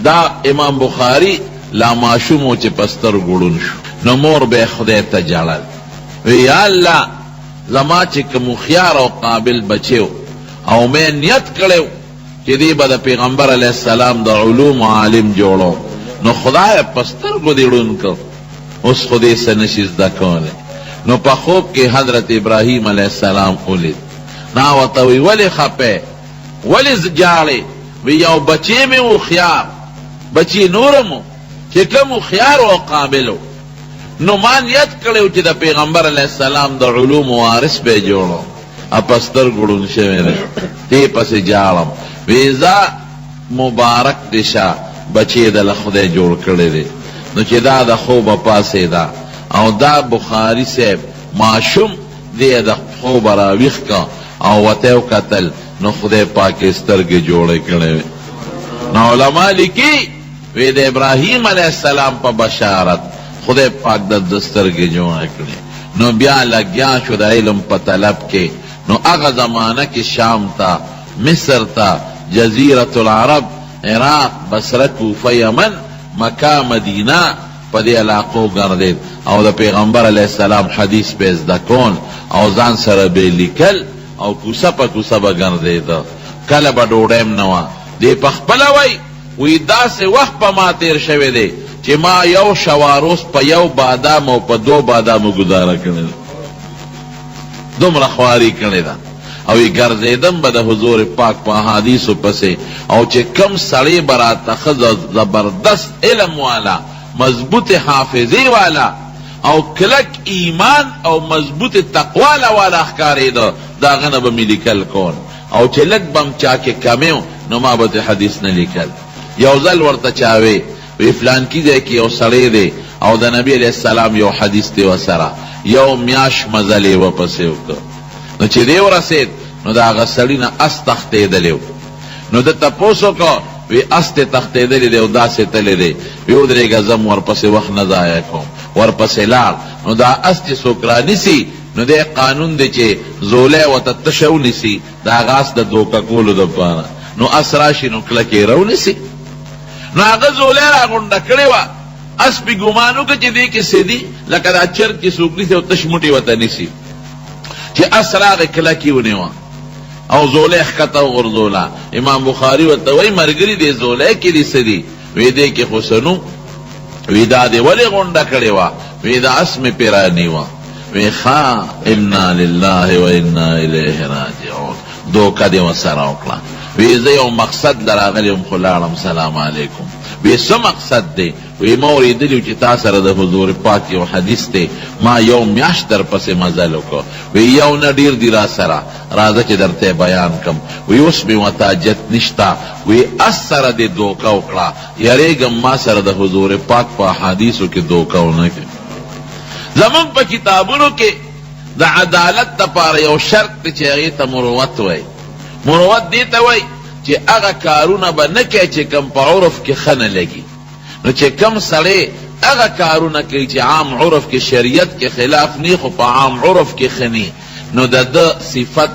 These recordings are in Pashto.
دا امام بخاری لا معشومو چې پستر ګړون شو نو مور به خدای ته جړل وی یا الله زما چې کوم خيار او قابل بچیو او مې نیت کړو چې دی به د پیغمبر علیه السلام د علوم عالم جوړو نو خدای پستر کو دیړون کو اوس خدای سنشي زده کوله نو په خوب کې حضرت ابراهیم علیه السلام ولید نا وته وی ولی خپه ولی زجاړي وی یو بچی مې و خيار بچی نورمو چې کوم خيار او قابلو نو ما نیت کړو چې د پیغمبر علیه السلام د علوم وارث به جوړو اپستر ګړون شوی دی تی پسې جاړم ویزا مبارک دشا بچی د خدای جوړ کړی دی نو چې دا د خوبه پاسې دا او دا بخاری صاحب معشوم دی د خوب راویخ کا او وته قتل نو خدای پاک سترګې جوړې کړې نو علماء لیکي وی د ابراهیم علیه السلام په بشارت خدای پاک د سترګې جوړې کړې نو بیا لګیا شو د علم په طلب کې نو هغه زمانہ کې شام تا مصر تا جزیرۃ العرب عراق بصره کوفه یمن مکه مدینه په دې علاقو ګرځید او د پیغمبر علیه السلام حدیث په زده کول او ځان سره به لیکل او کوسه په کوسه به ګرځید کله به ډوډۍ نه وه دې په خپله وی داسې وخت په ما تیر شوی دی چې ما یو شواروس په یو بادام او په دو بادامو ګزاره کړې ده دومره خواري کړې ده او یې ګرځېدم به د حضور پاک په احادیثو پسې او چې کم سړی به راته ښه زبردست علم والا مضبوط حافظې والا او کلک ایمان او مضبوط تقوا والا ښکارېده د هغه نه به مې لیکل کول او چې لږ به م چا کې کمی و نو ما به د حدیث نه لیکل یو ځل ورته چاوې وی فلانکي ځای کې یو سړی دی او د نبی علیه السلام یو حدیث دی ورسره یو میاشت مزل یې ورپسې وکړ نو چې دی ورسېد نو د هغه سړي نه اس تښتېدلی و نو ده تپوس وکړ وی اس ته تښتېدلی دی او داسې تللی دی وی ودرېږه ځم ورپسې وخت نه ضایع کوم ورپسې لاړ نو دا اس چې څوک رانیسي نو دی قانون دی چې زولی ورته تشه ونیسي د هغه اس د دوکه کولو دپاره نو اس راشي نو کلکې راونیسي نو هغه زولی راغونډه کړې وه اس پې ګمان وکړه چې دې کې څه دي لکه دا چرګ چې څوک نیسي او تش موټې ورته نیسي چې اس راغې کلکې ونیوه او زولی ښکته وغورځوله امام بخاري ورته وایي ملګري دې زولی کې دې څه دي وی دې کې خو څه نو وی دا دې ولې غونډه کړې وه وی دا اس مې پې رانیوه وی ښه انا لله و انا الیه راجعون دوکه دې ورسره وکړه وی زه یو مقصد لراغلی یم خو لاړم سلام علیکم وی څه مقصد دی وی ما اورېدلي چې تا سره د حضور پاک یو حدیث دی ما یو میاشت در پسې مزل وکړو وی یو نه ډېر دي را سره راځه چې درته بیان کم وی اوس مې ورته حاجت نشته وی اس سره دې دوکه وکړه یریږم ما سره د حضور پاک په احادیثو کې دوکه ونه کړي زمونږ په کتابونو کې د عدالت دپاره یو شرط دی چې هغې ته مروت وایي مروت دې ته وایي چې هغه کارونه به نه کوي چې کم په عرف کې ښه نه لګي نو چې کم سړی هغه کارونه کوي چې عام عرف کې شریعت کې خلاف نی خو په عام عرف کې ښه نی نو د ده صفت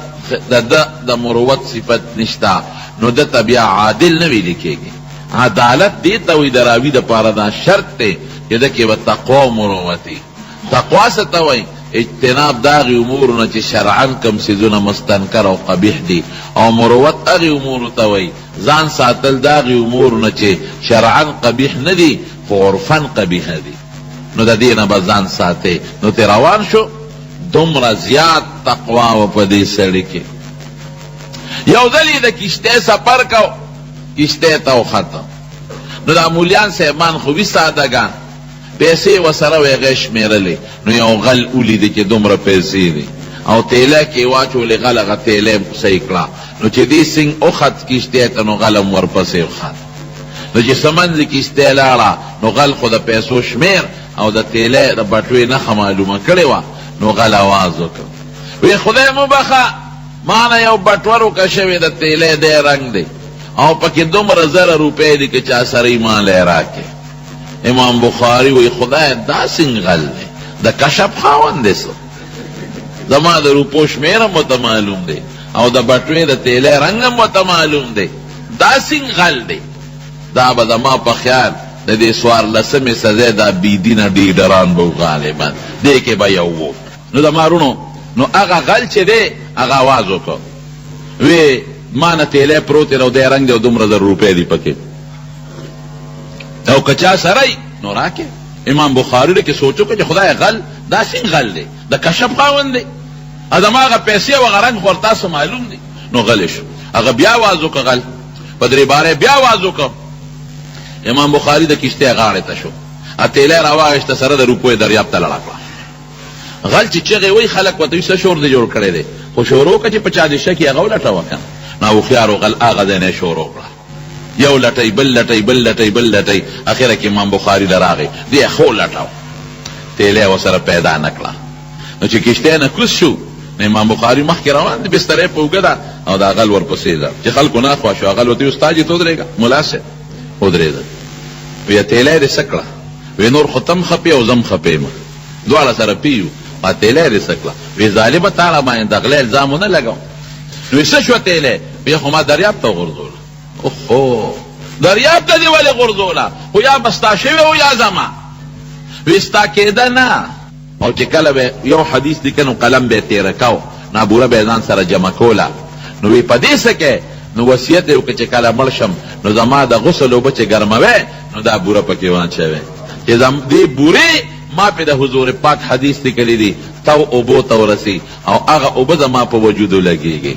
د مروت صفت نشته نو ده ته بیا عادل نه ویلې کېږي عدالت دې ته وایي د راوي دپاره دا شرط دی چې ده کې به تقوا او مروت وي تقوا څه ته وایي اجتناب داغی امورنا چی شرعن کم سیزونا مستنکر او قبیح دی او مروت اغی امورو تاوی زان ساتل داغی امورنا چی شرعن قبیح ندی فعرفن قبیح دی نو دا دینا با زان ساتے نو تی روان شو دمرا زیاد تقوا و پدی سڑی کی یو دلی دا کشتے سپر کو کشتے تاو ختم نو دا مولیان سیمان خوبی سادگان پیسې وسره ویغې شمېرلې نو یو غل ولیدې چې دومره پیسې دي او تیله کې واچولې غل هغه تیله یې صحیح کړه نو چې دې سنګ وخت کشتۍ ته نو غل هم ورپسې وخت نو چې څه منځې کشتۍ لاړه نو غل خو د پیسو شمېر او د تیله د بټوې نښه معلومه کړې وه نو غل اواز وکړ وی خدای مو بخه ما نه یو بټور وکړه شوې د تیلې دی رنګ دی او پکې دومره زره روپۍ دي که چا سره یې مالی راکړې امام بخاری وی خدای دا څنګه غل دی د کشف خاوند دی څه زما د روپو شمېر هم ورته معلوم دی او د بټوې د تیلې رنګ هم ورته معلوم دی دا څنګه غل دی دا به زما په خیال د دې څوارلسمې سزا دا بېدینه ډیډران به غالبا دې کې به یو و. نو د مارونو نو هغه غل چې دی هغه آواز وکړ وی ما نه تیلی پروت دی او دی رنګ دی او دومره زر روپۍ دي پکې او که چا سره نو راکې. امام بخاري کې سوچ وکړه چې خدای غل دا څنګه غل دی د کشف خاوند دی ادم هغه پیسې او هغه رنګ خو تاسو معلوم دی. نو غلی شو هغه بیا آواز وکړه غل په درې باره بیا آواز وکړه. امام بخاري د کشتۍ غاړې ته شو تیلی راواغېسته سره د روپیو دریاب ته لړه کړه. غل چې چغې وایي خلک ورته وایي څه شور دی جوړ کړی دی خو شور وکړه چې په چا دې شک یې هغه ولټوه که نه هوښیارو غل هغه ځای نه یې شور وکړه یو لټی بل لټی بل لټی بل لټی اخره کې امام بخاري له راغی دی خو لټاو تیلی ورسره پیدا نه کړه. نو چې کشتۍ نه کوز شو نو امام بخاري مخکې روان دی بسترې په اوږه ده او دا غل ورپسې ده چې خلکو نه خوښ شو غل ورته وایي استاد یې ته ودرېږه ملا صاحب ودرېده وی تیلی دې څه کړه وی نور خو تم خپې او زم خپې یم دواړه سره پیو ما تیلی دې څه کړه وی ظالمه تا باندې د غلې الزام ونه لګوم. نو څه شوه تیلی وی خو ما دریاب ته وغورځوله. اوهو دریاب ته دې ولې غورځوله خو یا به ستا شوې او یا زما وی ستا کېده نه. او چې کله به یو حدیث لیکه نو قلم به یې تېره کو نابوره به یې ځان سره جمع کوله نو وی په دې څه کې نو وصیت یې وکړه چې کله مړ شم نو زما د غسل اوبه چې ګرموی نو دا بوره پکې واچوی چې دې بورې ما پې د حضور پاک حدیث لیکلی دي تو اوبو ته ورسي او هغه اوبه زما په وجودو لګېږي.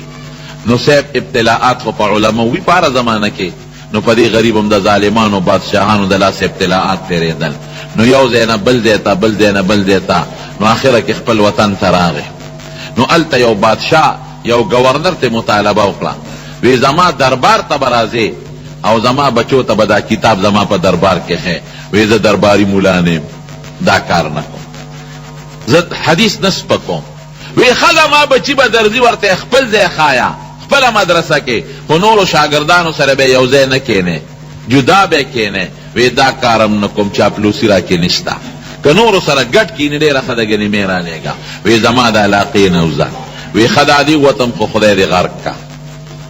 نو صاحب ابتلاعات خو په علماء وي په هره زمانه کې نو په دې غریب هم د ظالمانو بادشاهانو د لاس ابتلاعات تېرېدل. نو یو ځای نه بل ځای ته بل ځای نه بل ځای ته نو آخره کې خپل وطن ته راغی. نو هلته یو بادشاه یو گورنر ته مطالبه وکړه وی زما دربار ته به راځې او زما بچو ته به دا کتاب زما په دربار کې ښې وی زه درباري مولا نه یم دا کار نه کوم زه حدیث نه سپکوم. وی ښه زما بچي به درځي ورته خپل ځای ښایه خپله مدرسه کې خو نورو شاګردانو سره به یو ځای نه کښېنې جدا به کښېنې وی دا کارم نه کوم چاپلوسي را کې نشته که نورو سره ګډ کښېنې ډېره ښه ده ګنې مې رالېږه وی زما د علاقې نه وځه وی ښه دا دې وتم خو خدای دې غرق که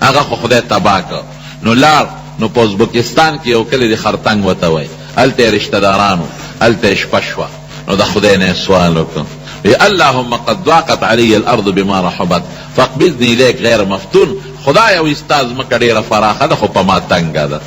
هغه خو خدای تباه که. نو لاړ نو په ازبکستان کې یو کلی د خرطنګ ورته وایي هلته یې رشته دارانو هلته یې شپه شوه نو د خدای نه یې سوال وکړ وی اللهم قد ضاقت علی الارض بما رحبت فاقبضني الیک غیر مفتون. خدایه وی ستا ځمکه ډېره فراخه ده خو په ما تنګه ده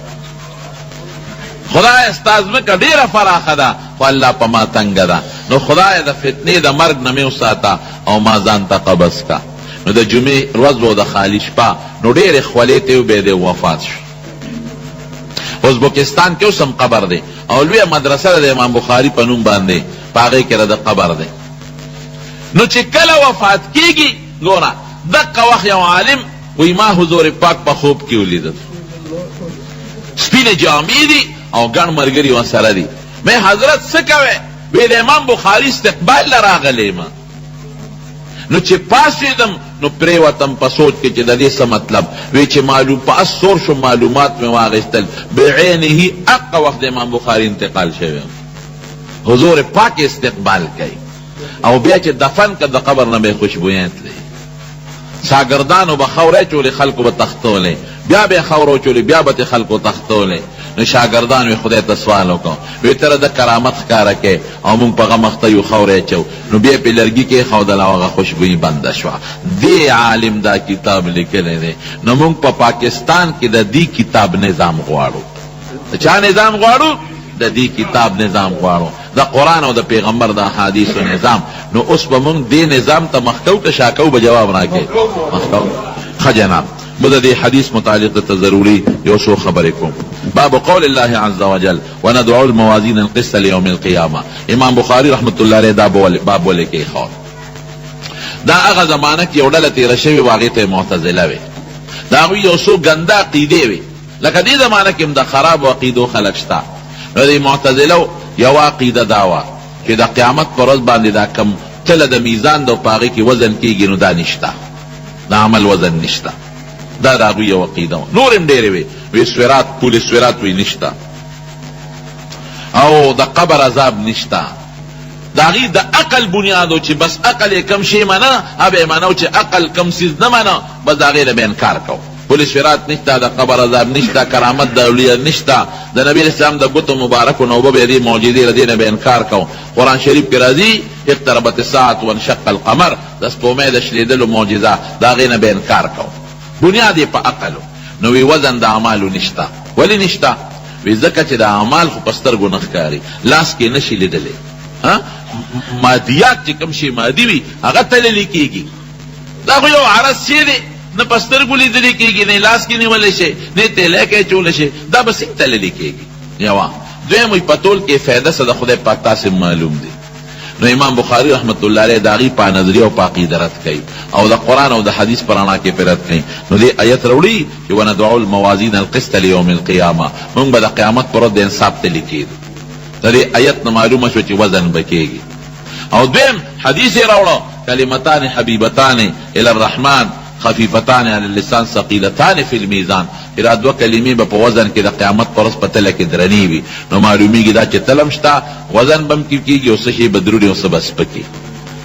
خدایه ستا ځمکه ډېره فراخه ده خو الله په ما تنګه ده نو خدایه د فتنې د مرګ نه مې وساته او ما ځان ته قبض که. نو د جمعې ورځ و د خالي شپه نو ډېرې خولې ته و بیا دی وفات شو. ازبکستان کې اوس هم قبر دی او لویه مدرسه ده د امام بخاري په نوم باندې په هغې کې د قبر دی. نو چې کله وفات کېږي ګوره دقه وخت یو عالم وی ما حضور پاک په خوب کې ولیدل سپینې جامې دي او ګڼ ملګري ورسره دي. مې حضرت څه کوې وی د امام بخاري استقبال له راغلی ما. نو چې پاسېدم نو پرېوتم په سوچ کې چې د دې څه مطلب وی چې معلوم په اسور شو معلومات مې واخیستل بعینه حق وخت د امام بخاري انتقال شوی حضور پاک استقبال کوي او بیا چې دفن که د قبر نه به خوشبویان تللی شاگردانو به خاوره چولې خلکو به تختولې بیا به خاوره چولې بیا به خلکو تختولې. نو شاگردانو خدای ته سوال وکړو وی تره د کرامت ښکاره کې او موږ په هغه مخته یو خاوره چو نو بیا پې لرګي کې ښودل او هغه خوشبویي بنده شوه. دې عالم دا کتاب لیکلی دی. نو موږ په پاکستان کې د دې کتاب نظام غواړو. د چا نظام غواړو؟ د دې کتاب نظام غواړو د قرآن او د پیغمبر د احادیثو نظام. نو اوس به موږ دې نظام ته مخکو که شاکو به جواب راکړي مخکو. ښه جناب مده دې حدیث متعلق ته ضروري یو څو خبرې کوم. باب قول الله عز وجل وندعو الموازین القسط لیوم القیامه. امام بخاري رحمت الله علیه دا باب ولې کېښود. دا هغه زمانه کې یو ډله تېره شوې وه هغې ته معتزله وې د هغوی یو څو ګنده عقیدې وې لکه دې زمانه کې هم د خرابو عقیدو خلک شته. نو د معتزلو یوه عقیده دا وه چې د قیامت په ورځ باندې دا کم تله د میزان ده په هغې کې وزن کېږي نو دا نشته د عمل وزن نشته. دا د هغوی یو عقیده وه. نور هم ډېرې وې وی سویرات پول سویرات وی نشته او د قبر عذاب نشته. د هغې د عقل بنیادو چې بس عقل یې کم شی منه هغه یې منو چې عقل کم څیز نه منه بس د هغې نه به انکار کو پل صراط نشتا، د قبر عذاب نشتا، کرامت د اولیاء نشتا، د نبی اسلام د ګوتو مبارکو نوبه به دې معجزې ردی نه به انکار کو. قرآن شریف کې راځي اقتربت الساعة وانشق القمر، د سپومې د شلیدلو معجزه د هغې نه به انکار کو. بنیاد یې په عقلو. نو وی وزن د اعمالو نشتا. ولې نشتا؟ وی ځکه چې د اعمال خو په سترګو نه ښکاري، لاس کې نشي لیدلی. مادیات چې کوم شی مادي وي هغه تللی کېږي، دا خو یو عرض شی دی، نه په سترګو لیدلی کېږي، نه لاس کې نیولی شي، نه تیلی کې اچولی شي، دا به څنګه تللی کېږي؟ یوه. دویم وی په ټول کې فایده څه د خدای پاک تاسې معلوم دی. نو امام بخاری رحمت الله علیه د هغې په نظریه او په عقیده رد کوي او د قرآن او د حدیث په رڼا کې پرې رد کوي. نو دې آیت راوړي چې وندعو الموازین القسط لیوم القیامه، موږ به د قیامت پر ورځ د انصاف تلي کېږو. د دې آیت نه معلومه شوه چې وزن به کېږي. او دویم حدیث یې راوړه کلمتان حبیبتان الی الرحمن خفیفتان علی اللسان ثقیلتان فی المیزان، دا دوه کلمې به په وزن کې د قیامت پر ورځ په تله کې درنې وي. نو معلومیږي دا چې تلم شته، وزن به هم کېږي او څه شی به دروړي او څه به سپکي.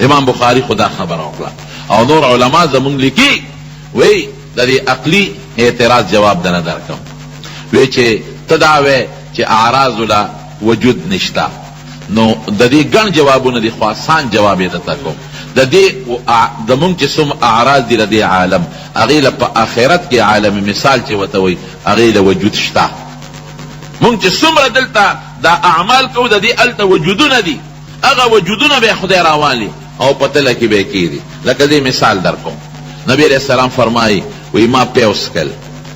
امام بخاري خو دا خبره وکړه. او نور علما زمونږ لیکي وی د دې عقلي اعتراض جواب دنه درکم. وی چې ته دا وی چې اعراض له وجود نشته، نو د دې ګڼ جوابونه دي، خو آسان جواب یې درته کوم. د دې د مونږ چې څوم اعراض دي د دې عالم، هغې له په آخرت کې عالم مثال چې ورته وایي هغې له وجود شته. مونږ چې څومره دلته دا اعمال کوو د دې هلته وجودونه دي، هغه وجودونه به خدای راوالي او په تله کې به یې کېږي. لکه دې مثال در کوم. نبی علیه السلام فرمایي وایي ما پیوس کل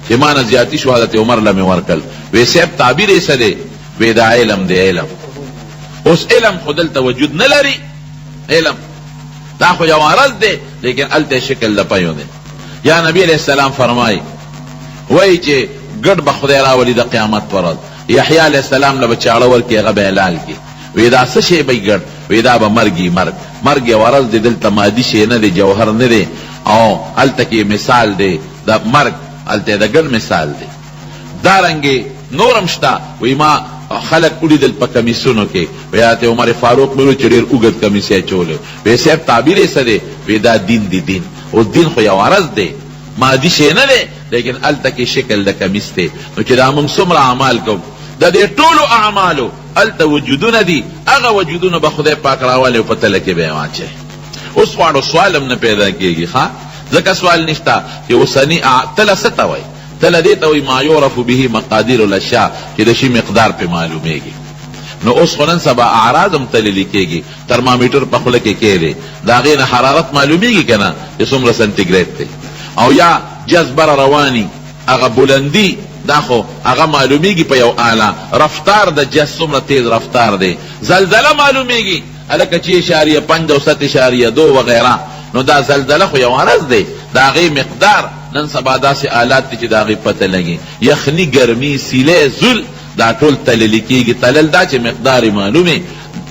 چې ما نه زیاتي شو، حضرت عمر له مې ورکل. وی صاحب تعبیر یې څه دی؟ وی دا علم دی. علم اوس علم خو دلته وجود نه لري، علم دا خو یو عرض دی، لیکن هلته شکل د پیو دی. یا نبی علیہ السلام فرمائی وی چې ګډ به خدای راولي د قیامت پر ورځ. یحیی علیہ السلام له به چاړه ورکړي، هغه به حلال کړي. وی دا څه شی به ګډ؟ وی دا به مرګي مرګ. مرګ یو عرض دی، دلته مادي شی نه دی، جوهر نه دی، او هلته کې مثال دی د مرګ، هلته د ګډ مثال دی. دارنګې نورم شته. وی ما خلق ولیدل په کمیسونو کې، حضرت عمر فاروق مې چې ډېر اوږد کمیس یې اچولی. وی صاحب تعبیر یې څه دی؟ وی دا دین دی. دین او دین خو یو عرض دی، مادي شی نه دی، لیکن هلته کې شکل د کمیس دی. نو چې دا موږ څومره اعمال کوو، د دې ټولو اعمالو هلته وجودونه دي، هغه وجودونه به خدای پاک راولي او په تله کې به یې واچوي. اوس غواړو سوال هم نه پیدا کېږي، ښه ځکه سوال نشته چې اوسني تله څه ته وایي؟ تله دې ته وایي ما یعرف به مقادیر الاشیاء، چې د شي مقدار پې معلومیږي. نو اوس خو نن سبا اعراض هم تللی کېږي، ترمامیټر په خوله کې کېږي، د هغې نه حرارت معلومیږي که نه چې څومره سنټیګریډ دی. او یا جذبره رواني، هغه بلندي، دا خو هغه معلومیږي په یو آله. رفتار د جز څومره تیز رفتار دی. زلزله معلومیږي هلکه چې 0.5 او 7.2 وغیره. نو دا زلزله خو یو عرض دی، د هغې مقدار نن سبا داسې آلات دي چې د هغې پته لګي. یخني، ګرمي، سیلی، زل، دا ټول تللی کېږي. تلل دا چې مقدار معلومې.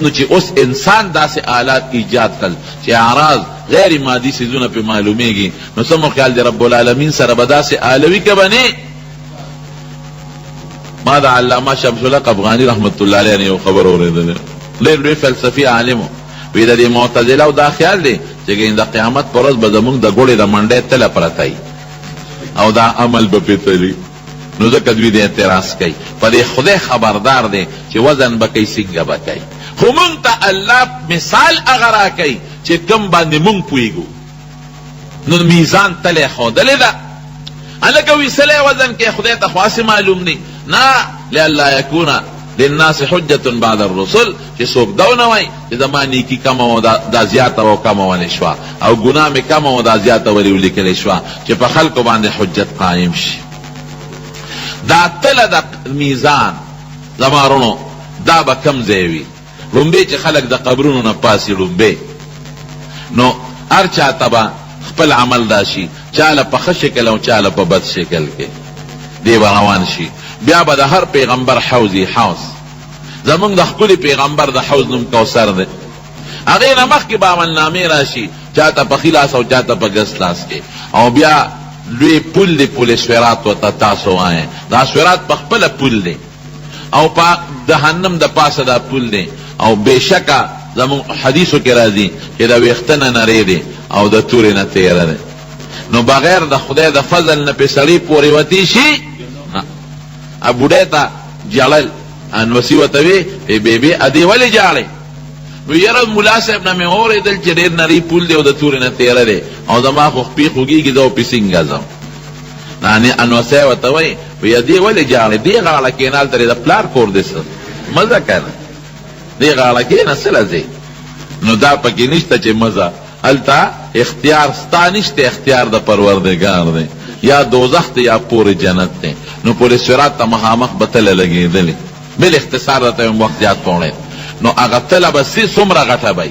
نو چې اوس انسان داسې آلات ایجاد کړل چې اعراض غیر مادي څیزونه پې معلومیږي، نو څه مو خیال دی رب العالمین سره به داسې آلوي که به نه؟ ما د علامه شمس الحق افغاني رحمت الله علیه یو خبر اورېدلی، ډېر لوی فلسفي عالم و. وی د دې معتزله او دا خیال دی چې د قیامت پر ورځ به زمونږ د ګوړې د منډۍ تله پرته وي او دا عمل به پې تلي. نو ځکه دوی د اعتراض کوي. په دې خدای خبردار دی چې وزن به کوي، څنګه به کوي. خو مونږ ته الله مثال هغه راکوي چې کوم باندې مونږ پوهېږو. نو میزان تلې ښودلې ده، هلکه ویسلی وزن کې خدای ته خو هسې معلوم دی. نه لئلا یکون للناس حجة بعد الرسل، چې څوک دا ونه وایي چې زما نیکي کمه و دا زیاته و کمه ولې شوه، او ګناه مې کمه و دا زیاته ولې ولیکلې شوه، چې په خلکو باندې حجت قایم شي. دا تله د میزان زما رونو دا به کم ځای وي؟ لومبې چې خلک د قبرونو نه پاسي لومبې، نو هر چا ته به خپل عمل دا شي، چاله په ښه شکل او چاله په بد شکل کې دی به روان شي. بیا به د هر پیغمبر حوضي حوض، زمونږ د ښکلي پیغمبر د حوض نوم کوثر دی. هغې نه مخکې به عملنامې راشي، چاته په ښي لاس او چاته په ګس لاس کې. او بیا لوی پل دی، پل سویرات ورته تاسو وایئ. دا سویرات په خپله پل دی او په جهنم د پاسه دا پل دی. او بېشکه زمونږ حدیثو کې راځي چې د ویښته نه نری دی او د تورې نه تیره دی. نو بغیر د خدای د فضل نه پې سړی پورې وتی شي بوډۍ ته جړل انوسي ورته وی بیبي ادې ولې جاړې نو یاره ملا صاحب نه مې واورېدل چې ډېر نری پول دی او د تورې نه تېره دی او زما خو خپې خوږېږي زه پې څنګه ځم انوسی ورته وایي وی ادې ولې جاړې دې غاړه کښېنه هلته د پلار کور دی څه مزه که نه دې غاړه کښېنه څه له ځې نو دا پکې نشته چې مزه هلته اختیار ستا نشته اختیار د پروردګار دی یا دوزخ دی یا پورې جنت دی نو پورې صراط ته مخامخ به تله لګېدلې بل اختصار راته یم وخت زیات پوڼې نو هغه تله به څومره غټه به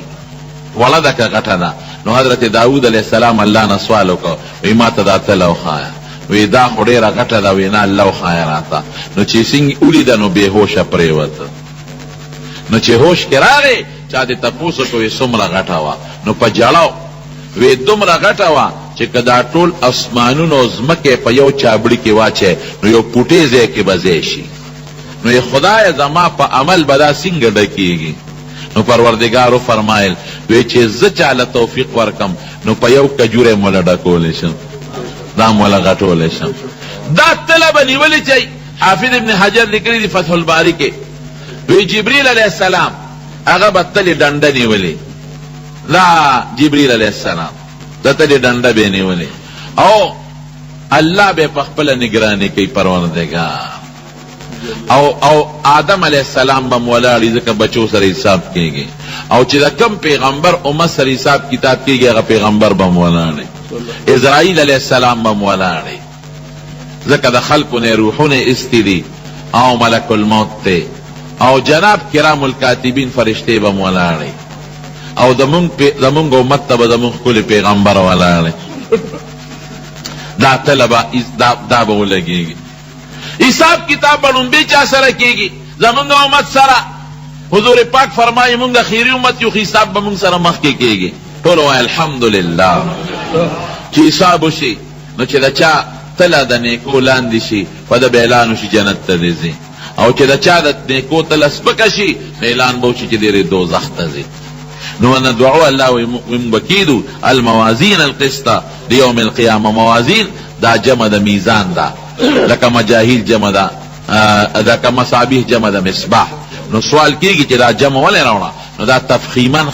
وړه ده که غټه ده نو حضرت داود علیه السلام الله نه سوال وکړ وی ما ته دا تله وښایه وی دا خو ډېره غټه ده وی نه الله وښایه راته نو چې څنګه ولیده نو بېهوشه پرېوته نو چې هوش کې راغی چا دې تپوس وکړو وی څومره غټه وه نو په جړو وی دومره غټه وه چې که دا ټول اسمانونو او ځمکې په یو چابړي کې واچی نو یو پوټې ځای کې به ځای شي نو ی خدای زما په عمل به دا څنګه ډکېږي نو پروردګار وفرمایل وی چې زه چاله توفیق ورکم نو په یو کجوری موله ډکولی شم دا موله غټولی شم دا تله به نیولې چی حافظ ابن حجر لیکلی دی فتح الباری کې وی جبریل علیه السلام هغه به تلې ډنډه نیولې لا جبریل علیه السلام د تلې ډنډه به نیولې او الله به په خپله نګراني کوي پروردګار او آدم علیه السلام به ولاړي ځکه بچو سره حساب کېږي او چې د کم پیغمبر امت سره حساب کتاب کېږي هغه پیغمبر به ولاړي اسرائیل علیه السلام به ولاړي ځکه د خلکو نه روحونه ایستي دي او ملک الموت دی او جناب کرام الکاتبین فرشتې به ولاړي او زمونږ امت ته به زمونږ ښکلي پیغمبر ولاړي دا تله به دا به ولګېږي حساب کتاب به لومبې چا سره کېږي زمونږ امت سره حضور پاک فرمایي مونږ خیري امت یو حساب به مونږ سره مخکې کېږي ټول وایي الحمدلله چې حساب وشي نو چې د چا تله د نیکو لاندې شي په د به اعلان وشي جنت ته دې ځي او چې د چا د نیکو تله سپکه شي نو اعلان به وشي چې ډېرې دوزخ ته ځي نو ندعو الله ومبکیدو الموازین القسط لیوم القیامه موازین دا جمع د میزان ده لکه مجاهیل جمع ده لکه مصابیح جمع ده مصباح نو سوال کېږي چې دا جمع ولې راوړه نو دا تفخیمن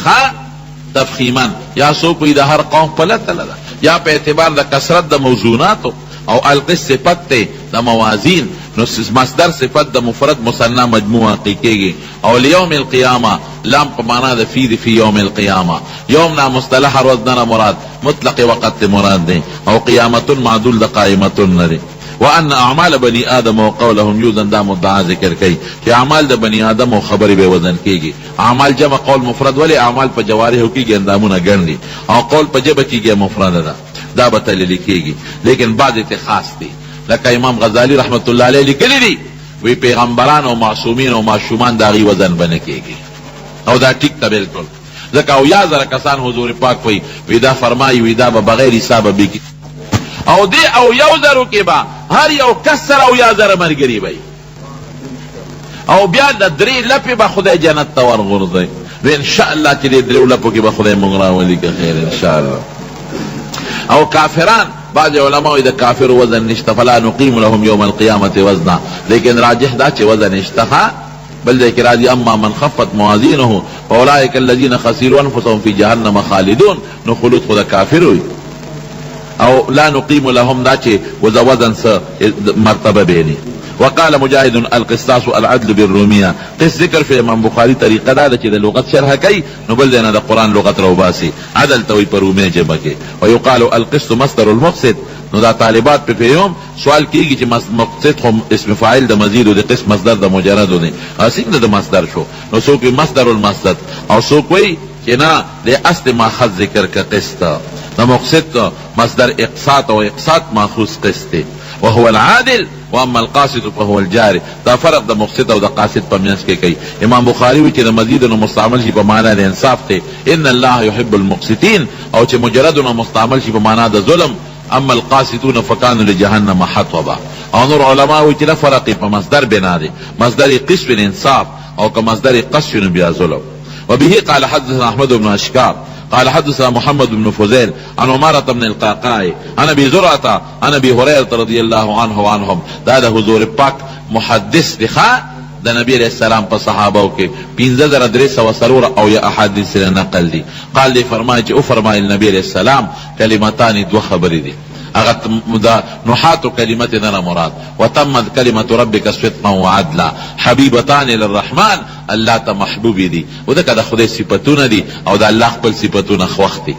تفخیمن یا څوک وایي د هر قوم پله تله ده یا په اعتبار د کثرت د موضوعاتو او القس صفت ته د موازین نو مصدر صفت د مفرد مثنى مجموع کېږي او لیوم القیامه لام په معنا د فی یوم القیامه یوم نا مصطلح ورځ نه مراد مطلق وقت مراد دی او قیامت معدول د قائمت نه دی وان اعمال بني ادم وقولهم يوزن دا مدعا ذکر کوي چې اعمال د بني ادم او خبرې به وزن کېږي اعمال جمع قول مفرد ولی اعمال په جوارحو کېږي اندامونه ګڼ دي او قول په جبه کېږي مفرد ده دا به تللی کېږي لیکن بعض ته خاص دي لکه امام غزالی رحمت الله علیه لیکلی دي وی پیغمبران او معصومین او معصومان د هغې وزن به نه کېږي او دا ټیک ته بلکل ځکه او یا زره کسان حضور پاک وی دا فرمایي وی دا به بغیر حسابه بېږي او دی او یو زرو کې به هر یو کس سره او یا زره ملګري به او بیا د درې لپې به خدای جنت ته ورغورځوي نو انشاءالله چې دې درېو لپو کې به خدای مونږ راولي که خیر انشاءالله او کافران بعض علماء د کافر وزن نشته فلا نقیم لهم یوم القیامة وزنا لیکن راجح دا چې وزن اشتها بل ذکر راضی اما من خفت موازینه فاولئک الذین خسروا انفسهم فی جهنم خالدون نو خلود خود کافر وي او لا نقیم لهم دا چې وزن مرتبه بینی وقال مجاهد القسطاس العدل بالروميه قس ذکر في امام بخاری طریقه دا چې د لغت شرح کوي نو بل دینه د قران لغت روباسي عدل توي په روميه جبه کې ويقال القسط مصدر المفسد نو دا طالبات په پیوم سوال کیږي چې مقصد خو اسم فاعل د مزید او د قسم مصدر د مجرد نه اسنه د مصدر شو نو څوک مصدر المصدر او څوک وي چې نه د اصل ماخذ ذکر کا قسط د مقصد مصدر اقساط او اقساط ماخوذ قسط وهو العادل واما القاسط فهو الجاري دا فرق د مقصد او د قاصد په منځ کې کوي امام بخاری وی چې د مزید نو مستعمل شي په معنا د انصاف ته ان الله يحب المقسطين او چې مجرد نو مستعمل شي په معنا د ظلم اما القاسطون فكانوا لجهنم حطبا او نور علماء وی چې فرق په مصدر بنا دي مصدر قسم انصاف او که مصدر قسم بیا ظلم وبه قال حدثنا احمد بن اشكار قال حدثنا محمد بن فضيل عن عمارة بن القعقاع عن ابي زرعة عن ابي هريرة رضي الله عنه وعنهم. دا د حضور پاک محدث دی د نبی علیہ السلام په صحابو کې 15300 او یا احادیث نقل دي. قال دی فرمایي چې او فرمایل نبی علیہ السلام کلمتان دو خبرې دي اغت دا نحات كلمتنا مراد وتمت كلمة ربك صدقا وعدلا حبيبتان للرحمن الله ته محبوب دي ودا کده خدای صفاتونه دي او دا الله خپل صفاتونه خوښتي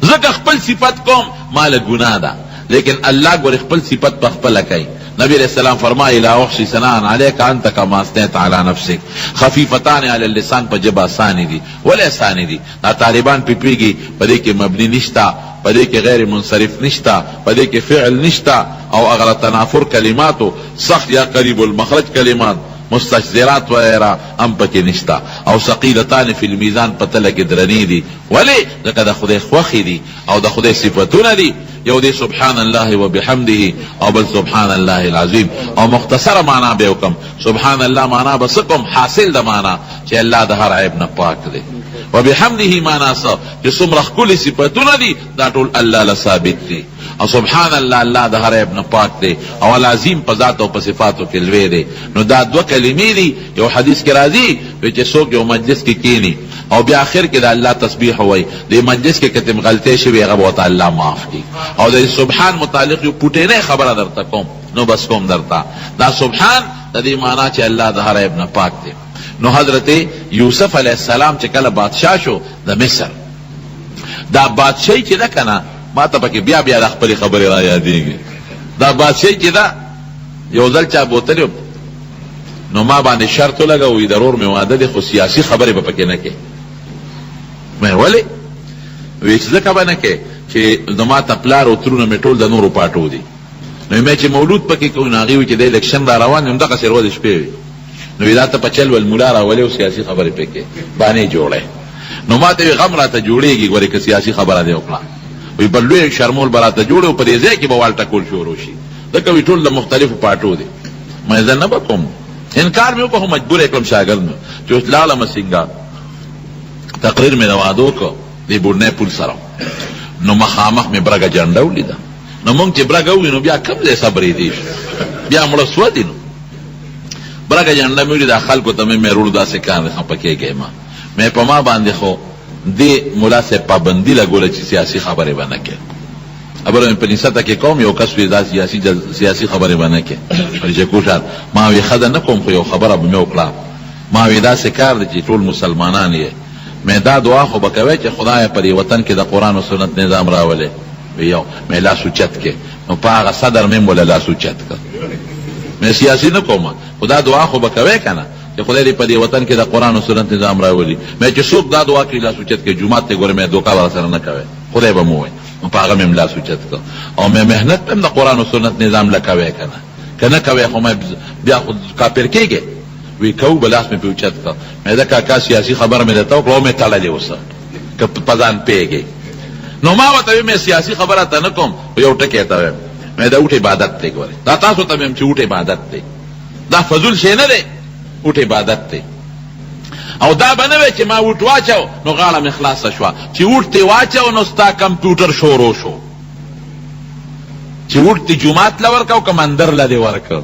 زکه خپل صفات کوم مال ګناه ده لیکن الله ګور خپل صفات په خپل کوي. نبی علیہ السلام فرمائے لا احصی ثناء علیک انت کما اثنیت علی نفسک خفیفتان علی اللسان په جبه آسانی دي ولا آسانی دي. دا طالبان پیږي په دې کې مبنی نشتا په دې کې غیر منصرف نشتا په دې کې فعل نشتا او اغه تنافر کلماتو سخت یا قریب المخرج کلمات مستشذرات وغیرہ ام پکې نشتا او ثقيلتان فی المیزان پتل کې درنی دي ولی ځکه د خدای خوخي دي او د خدای صفاتونه دي. یو دی سبحان الله وبحمده او بل سبحان الله العظیم او مختصر معنا به حکم سبحان الله معنا بسکم حاصل د معنا چې الله د هر عیب نه پاک دی وبحمده معنا څه چې څومره ښکلي صفاتونه دي دا ټول الله له ثابت دي او سبحان الله الله د هر عیب نه پاک دی او العظیم په ذات او په صفاتو کې لوی دی. نو دا دوه کلمې دي. یو حدیث کې راځي چې څوک یو مجلس کې کینی او بیا اخر کې د الله تسبیح وای د مجلس کې کتم غلطی شوی هغه وته الله معاف کړي او د سبحان متعلق یو پټه نه خبره درته کوم نو بس کوم درته دا سبحان د دې معنا چې الله د هر عیب نه پاک دی. نو حضرت یوسف علیہ السلام چې کله بادشاہ شو د مصر دا بادشاہي چې ده کنه ما ته پکې بیا بیا د خپل خبرې را یادېږي. دا بادشاہي چې ده یو ځل چا بوتلو نو ما باندې شرط لګوي ضرور مې وعده دي خو سیاسي خبرې به پکې نه کې. مې ولې وې چې ځکه به نه کې چې زما ته پلار او ترونه مې ټول د نورو پاټو دي نو مې چې مولود پکې کوي نو هغې وي چې د الیکشن را روان یم دغسې ورځې شپې وي نو دا ته په چل ول ملا راولې او سیاسي خبرې پکې باندې جوړې نو ما ته غم راته جوړېږي ګورې که سیاسي خبره دې وکړه وی بل لوی شرمول به راته جوړ او په دې ځای کې به والټه کول شروع شي ځکه وي ټول د مختلفو پاټو دي. مې زه نه به کوم انکار مې وکړو مجبور یې کړم شاګرد مې چې لاړم سینګار تقریر مې د وادو کو دی بورنه پول سره نو مخامخ مې برګه جنډه ولیده نو مونږ چې برګه وینو نو بیا کوم ځای صبرې دي بیا مړه سودی نو برګه جنډه مې ولیده خلکو ته مې رول داسې کار خپکه کې مې په ما باندې خو دی مولا سے پابندی لګوله چې سیاسي خبرې باندې کې ابره په نساته کې قوم یو کس وی دا سیاسي خبرې باندې کې چې کوشار ما وی خدای نه کوم خو یو خبره به مې وکړه ما وی دا سکار دي چې ټول مسلمانان یې مې دا دعا خو بکوي چې خدای پر وطن کې د قران او سنت نظام راولي یو مې لا سوچت کې نو په هغه صدر مې مولا لا سوچت کې مې سیاسي نه کوم خدا دعا خو بکوي کنه چې خدای دې په دې وطن کې د قران او سنت نظام راولي مې چې څوک دا دعا کوي لا سوچت کې جمعه ته ګورم مې دوکا ور سره نه کوي خدای به مو وي په هغه مې لا سوچت کو او مې مهنت هم د قران او سنت نظام لکوي کنه کوي خو مې بیا خود کافر کېږي وی کو بلاس مې پوچت کو مې دا کا سیاسي خبر مې دته او مې تړلې وسه که پزان پیږي نو ما وته مې سیاسي خبره ته نه کوم یو ټکی ته مې دا اوټ عبادت ته ګوري دا تاسو ته مې چې اوټ عبادت ته دا فضل شي نه دی اوټ عبادت ته او دا بنوي چې ما اوټ واچو نو غاړه مې خلاص شو چې اوټ ته واچو نو ستا کمپیوټر شروع شو چې اوټ ته جمعات لور کو کمندر لدی ورکو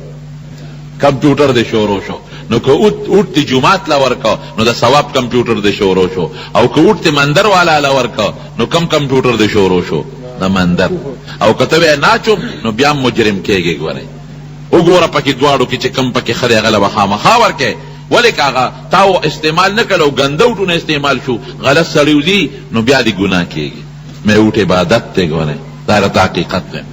کمپیوټر دې شروع شو نو که اوټ ته جمعات لور کو نو د ثواب کمپیوټر دې شروع شو او که اوټ ته مندر والا لور کو نو کم کمپیوټر دې شروع شو د مندر او کته ناچو نو بیا مجرم کېږي ګوره وګوره پکې دواړو کې چې کم پکې خره غلبه خامخا ورکې ولی کاغه تاو استعمال نکلو ګندوټونه استعمال شو غلط سړیوزی نو بیا دی ګناه کېږي مې اوټ عبادت ته ګوره دا رته حقیقت ده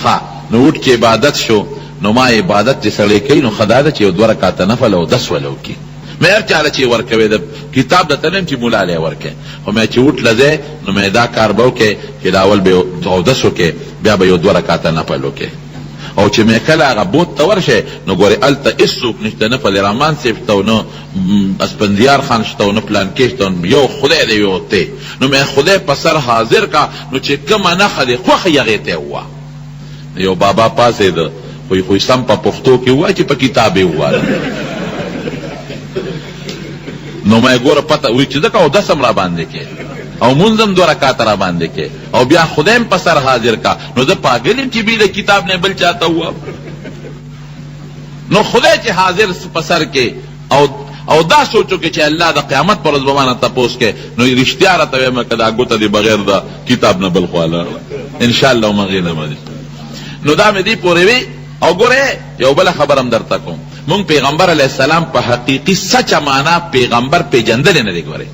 ها نو اوټ کې عبادت شو نو ما عبادت چې سړی کوي نو خدا ده چې یو 2 رکعات نفل او 10 ولو کې مې هر چاله چې ورکوي د کتاب د تلم چې مولا له ورکه خو مې چې اوټ لزه نو مې دا کار به وکړي چې دا اول به 10 وکړي بیا به یو 2 رکعات نفل وکړي او چې مې کله هغه بوت ته ورشه نو ګورې هلته هېڅوک نشته نه پلرمان صاحب شته او نه اسپندیار خان شته او نه پلانکې شته یو خدای دی یو ته نو مې خدای په سر حاضر کا نو چې کومه نښه دې خوښه یې هغې ته ووایه یو بابا پاڅېده خو سم په پښتو کې ووایه چې په کتاب یې ووایه نو مې ګوره پته وایي چې ځکه اودس هم را باندې کې او منځم 2 رکعات را باندې کې او بیا خدایم په سر حاضر کا، نو زه پاگلیم چې بی د کتاب نه بل چاته هوا. نو خدای چې حاضر په سر کې او دا سوچو کې چې الله د قیامت پر ورځ به مانه تپوس کې، نو رښتیا راته وایم که دا ګوته دې بغیر د کتاب نه بل خوا لاړه انشاءالله مغې نه باندې. نو دا مې دې پورې وي. او ګوره یو بله خبر هم درته کوم، مونږ پیغمبر علیه السلام په حقیقي سچه معنا پیغمبر پیژندلی نه دی. ګورې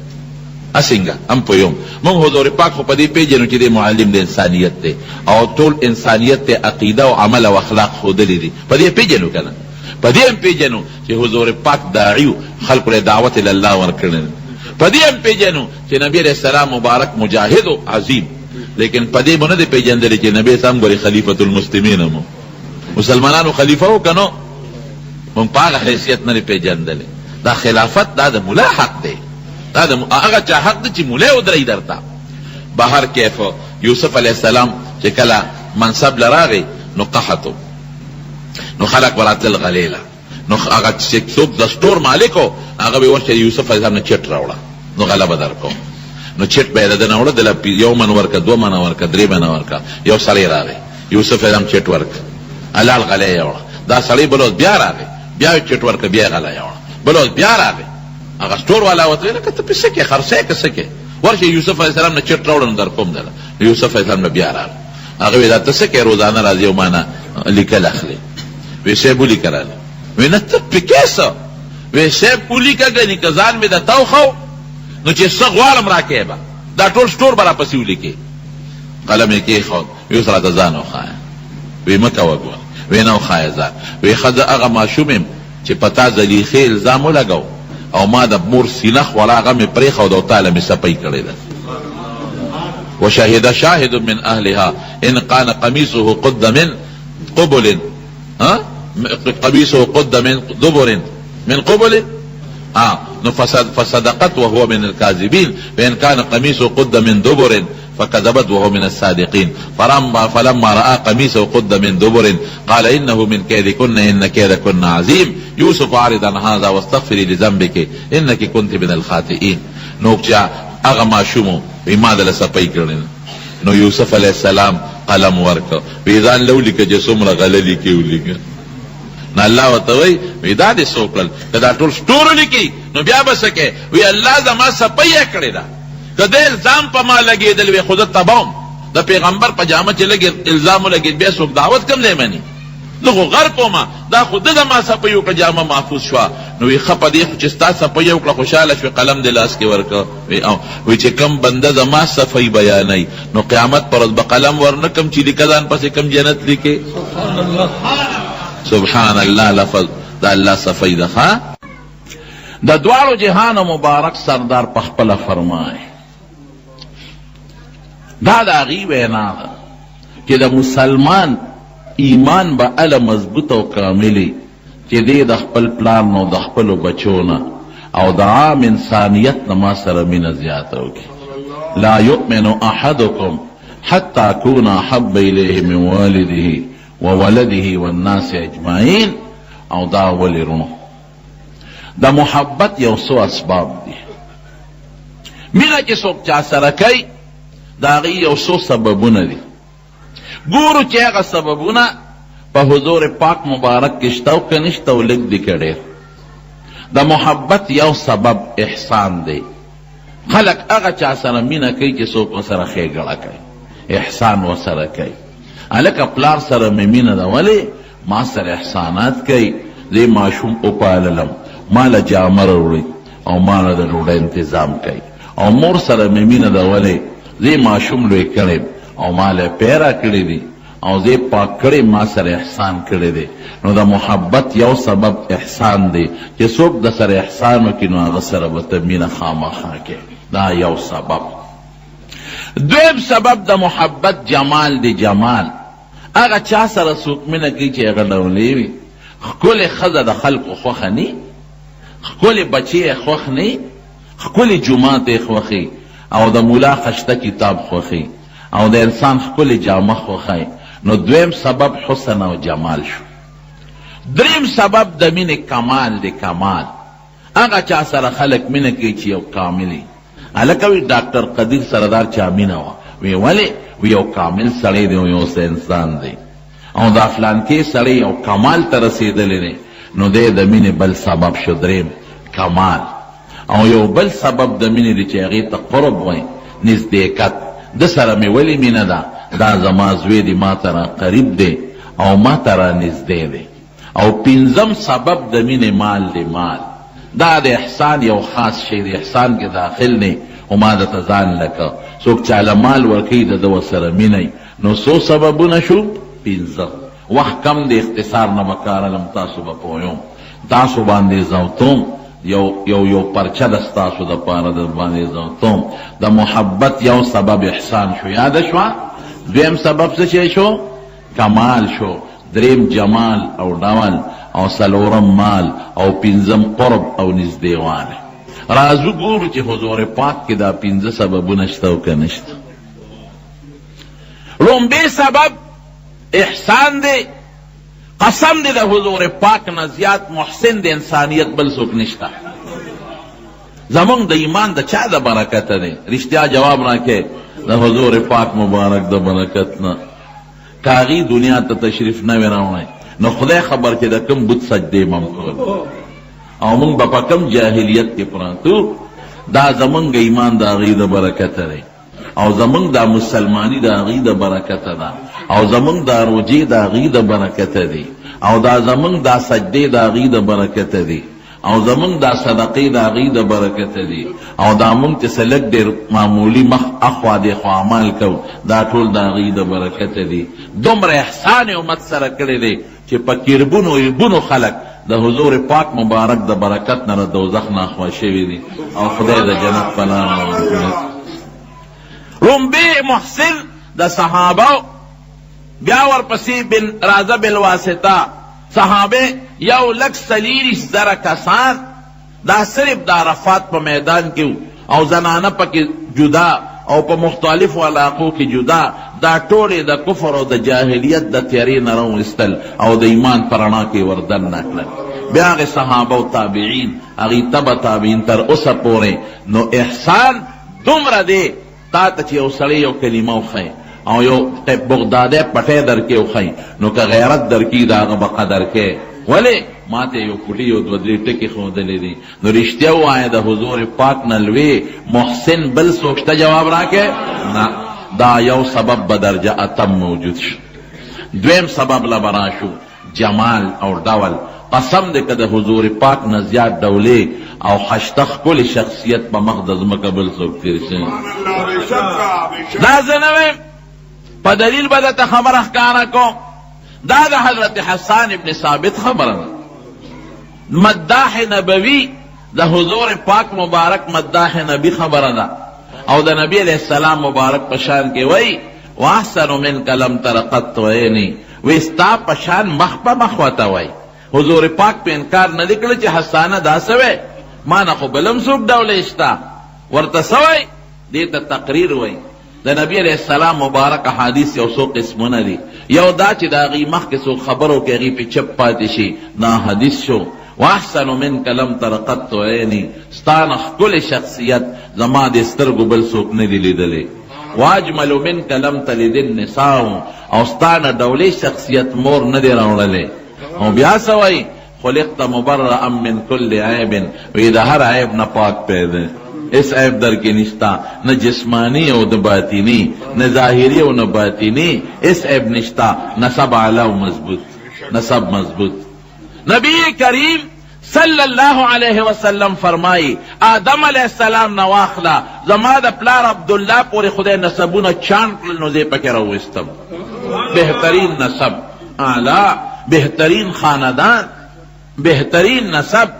اسنګه هم پوهیږم مونږ حضور پاک خو په دې پیژنو چې دی معلم د انسانیت دی او ټول انسانیت ته عقیده او عمل او اخلاق ښودلی دي، په دې پیژنو که نه؟ په دې هم پیژنو چې حضور پاک داعي خلکو له دعوت الله ورکړی، په دې هم پیژنو چې نبی علیه السلام مبارک مجاهد او عظیم، لیکن په دې به نه دی پیژندلی چې نبی اسلام ګورې خلیفة المسلمین مو مسلمانانو خلیفه و که نو، مونږ په هغه حیثیت نه دی پیژندلی. دا خلافت دا د ملا حق دی، دا د هغه چا حق دی چې ملا ودرئ درته. بهر کیف یوسف علیه السلام چې کله منصب لراغی نو قحطو، نو خلق وراتل غلیله، نو هغه چې څوک د سټور مالک و هغه به ورشه یوسف علیه السلام نه چټ راوړه، نو غلبه درکوم. نو چټ به یې د ده نه وړه، دله 1 من ورکه 2 من ورکه 3 من ورکه. یو سړی راغی یوسف علیه السلام چټ ورک حلال غلی یې وړه، دا سړی بل بیا راغی بیا یې چټ ورکه بیا یې غلی یې وړه، بل بیا راغی هغه سټور والا ورته ویل که ته پې څه کې خرڅی که څه کې ورشه یوسف علیه السلام نه چټ راوړه نو درکوم دله. یوسف علیه السلام نه بیا راغی، هغه وی دا ته څه کې روزانه راځي او مانه لیکل اخلي؟ وی صاحب ولیکه راله. وی نه ته پکې څه؟ وی صاحب ولیکه ګنې که ځان مې د توخو نو چې څه غواړم راکې به دا ټول سټور به راپسې ولیکې. قلم یې کېښود، وی اوس راته ځان وښایه. وی مه کوه ګوره. وی نه وښایه ځان. وی ښه هغه ماشوم یم چې په تا زلیخې الزام ولګو او ما د مور سینه خوړه هغه مې پرېښود او تا له مې سپۍ کړې ده. وشهد شاهد من اهلها ان كان قميصه قد من قبل قميصه قد من دبر من قبل فصدقت وهو من الكاذبين وان كان قميصه قد من دبر فكذبت وهو من الصادقين فلما راى قميصه قد من دبر قال انه من كيدكن ان كيدكن عظيم يوسف اعرض عن هذا واستغفري لذنبك انك كنت من الخاطئين. نوکچا هغه ماشومو ما دله سپۍ کړل، نو یوسف علیه السلام قلم ورکړ، وی ځان له ولیکه چې څومره غله لیکې ولیکه. نو الله ورته وایي وی دا دې څه وکړل؟ که دا ټول سټور ولیکي نو بیا به څه کوې؟ وی الله زما سپۍ یې کړې ده، که د الزام په ما لګېدل وی خو زه تباوم. د پیغمبر په جامه چې لګ الزام ولګېد بیا څوک دعوت کم دی مني؟ زه خو غر کومه، دا خو ده زما سپۍ وکړه جامه محفوظ شوه. نو وی ښه په دې خو چې ستا سپۍ یې وکړه خوشحاله شوې، قلم دې لاس کې ورکړه. وی چې کم بنده زما صفۍ بیانوي نو قیامت پر ورځ به قلم ورنه کم چې لیکه ځان پسې کم جنت لیکې. سبحان الله لفظ د الله صفۍ ده. ښه د دواړو جهانو مبارک سردار په خپله فرمایي دا د هغې وینا ده چې د مسلمان ایمان به اله مضبوط او کاملی چې دی د خپل پلار نو د خپلو بچو نه او د عام انسانیت نه ما سره مینه زیاته وکړي. لا یؤمن احدکم حتی اکون احب الیه من والده وولده والناس اجمعین. او دا ولی رونو د محبت یو څو اسباب دي. مینه چې څوک چا سره کوي د هغې یو څو سببونه دي. ګورو چې هغه سببونه په حضور پاک مبارک کې شته او که نشته او لږ دي که ډېر. د محبت یو سبب احسان دی. خلق هغه چا سره مینه کوي چې څوک ورسره ښېګړه کوي، احسان ورسره کوي. هلکه پلار سره مې مینه ده، ولې ما سره احسانات کوي، زه ماشوم وپاللم، ما له جامه راوړي او ما له د ډوډۍ انتظام کوي. او مور سره مې مینه ده، ولې زه ماشوم لوی کړی او ما له پیرا کړی دي او زه پاک کړی، ما سره احسان کړی دی. نو د محبت یو سبب احسان دی چې څوک د سره احسان وکړي نو هغه سره به ته مینه خامخا کوې. دا یو سبب. دویم سبب د محبت جمال دی. جمال هغه چا سره څوک مینه کوي چې هغه ډولې وي. ښکلې ښځه د خلکو خوښه نه، ښکلې بچی یې خوښ نه، ښکلې جومات یې خوښي او د ملا خشته کتاب خوښي او د انسان ښکلې جامه خوښي. نو دویم سبب حسن او جمال شو. دریم سبب د مینې کمال دی. کمال هغه چا سره خلک مینه کوي چې یو کاملی، الکوی ډاکټر قدیر سردار چا مینه وه وی ولې وی یو کامل سړی دی یو انسان دی او دا فلان کې سړی یو کمال ته رسېدلی دی نو دی د مینې بل سبب شو دریم کمال او یو بل سبب د مینې دی چې هغې ته قرب وایي نزدېکت د سره مې ولې مینه ده دا زما زوی دی ما ته را قریب دی او ما ته را نږدې دی او پنځم سبب د مینې مال دی مال دا د احسان یو خاص شی دی احسان کې داخل دی او ما درته ځان لکه څوک چاله مال ورکوي د ده ورسره مینی نو څو سببونه شو پنځه وخت کم د اختصار نه به کار علم تاسو به پویم تاسو باندې زوتوم یو پرچه د ستاسو دپاره در باندې زوتوم د محبت یو سبب احسان شو یاده شوه دویم سبب څه شی شو کمال شو دریم جمال او ډول او څلورم مال او پنځم قرب او نږدېوالی راځو ګورو چې حضور پاک کې دا پنځه سببونه شته او که نشته لومبی سبب احسان دی قسم دی د حضور پاک نه زیات محسن د انسانیت بل څوک نشته زمونږ د ایمان د چا د برکته دی رښتیا جواب راکې د حضور پاک مبارک د برکت نه کاغی دنیا ته تشریف نه وی راوړی نو خدای خبر چې د کوم بت سجدې ممکن او مونږ به په کوم جاهلیت کې پراتو دا زمونږ ایمان د هغې د برکته دی او زمونږ دا مسلمانی د هغې د برکته ده او زمونږ دا روجې د هغې د برکته دی او دا زمونږ دا سجدې د هغې د برکته دی او زمونږ دا صدقې د هغې د برکته دی او دا مونږ چې څه لږ ډېر معمولي مخ اخوا دېخوا عمل کوو دا ټول د هغې د برکته دی دومره احسان امت سره کړی دی چې په کربونو ایبونو خلک د حضور پاک مبارک د برکت نه د دوزخ نه اخوا شوي دي او خدای د جنت په لاره لومبی محسن د صحابه بیا ورپسې راځه بالواسطه صحابه یو لک سلیریش زره کسان دا صرف د عرفات په میدان کې او زنانه پکې جدا او په مختلفو علاقو کې جدا دا ټولې د کفر او د جاهلیت د تیارې نه راوایستل او د ایمان په رڼا کې وردن نه کړل بیا هغې صحابه او تابعین هغې تبع تابعین تر اوسه پورې نو احسان دومره دی تا ته چې یو سړی یو کلمه وښیي او یو بغدادی پټی درکې وښیي نو که غیرت درکي د هغه به قدر کوې ولې ما ته یو پوټي یو دوه درې ټکې ښودلی دي نو رښتیا ووایه د حضور پاک نه لوی محسن بل څوک شته جواب راکې نه دا یو سبب به درجه اتم موجود شو دویم سبب له به راشو جمال او ډول قسم دی که د حضور پاک نه زیات ډولې او خشته ښکلې شخصیت په مخ د ځمکه بل څوک تېر شي دا زه نه ویم په دلیل به درته خبره ښکاره کوم دا د حضرت حسان ابن ثابت خبره ده مداح نبوي د حضور پاک مبارک مداح نبی خبره ده او د نبی علیہ السلام مبارک پشان کې وی واحسن منک لم تر قط عینی وی ستا پشان مخ په مخ وته وی حضور پاک په انکار نه کړی چې حسانه دا سوی ما نه خو بلم څوک ډولې شته ورته سوی دې ته تقریر وی د نبی علیہ السلام مبارک احادیث یو څو قسمونه دي یو دا چې د هغې مخکې څوک خبرو کې هغې پې چپ پاتې شي نا حدیث شو واحسن منک لم تر قط عینی ستا نه ښکلې شخصیت زما د سترګو بل څوک نه دي لیدلی واجمل منک لم تلد النساء او ستا نه ډولې شخصیت مور نه دی راوړلی او بیا څه وایي خلقت مبرأ من کل عیب وی د هر عیب نه پاک پیدا اس عیب در کې نشتا نه جسمانی او د باطینی نه ظاهری او نه باطینی اس عیب نشتا نسب اعلی او مضبوط نسب مضبوط نبی کریم صلی اللہ علیہ وسلم فرمائی آدم علیہ السلام نواخلا زما د پلار عبداللہ پوری خدای نسبونه چاند کړل نو دې پکې راوستم بهترین نسب اعلی بهترین خاندان بهترین نسب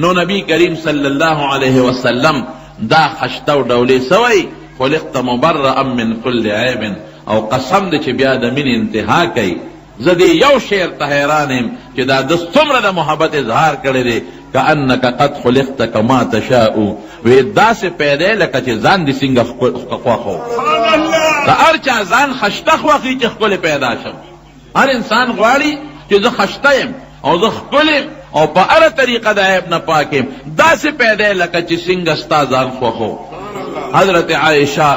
نو نبی کریم صلی اللہ علیہ وسلم دا خشته او ډولې سوی خلقت مبرأ من کل عیب او قسم دې چې بیا د مینې انتها کوي زه دې یو شعر ته حیران یم چې دا د څومره د محبت اظهار کړی دی کأنک قد خلقت کما تشاء وی داسې پیدا لکه چې ځان دې څنګه خوښ و د هر چا ځان خشته خوښي چې ښکلی پیدا شم هر انسان غواړي چې زه خشته یم او زه ښکلی یم او په هره طریقه د عیب نه پاک یم داسې پیدا لکه چې څنګه ستا ځان خوښ و حضرت عائشہ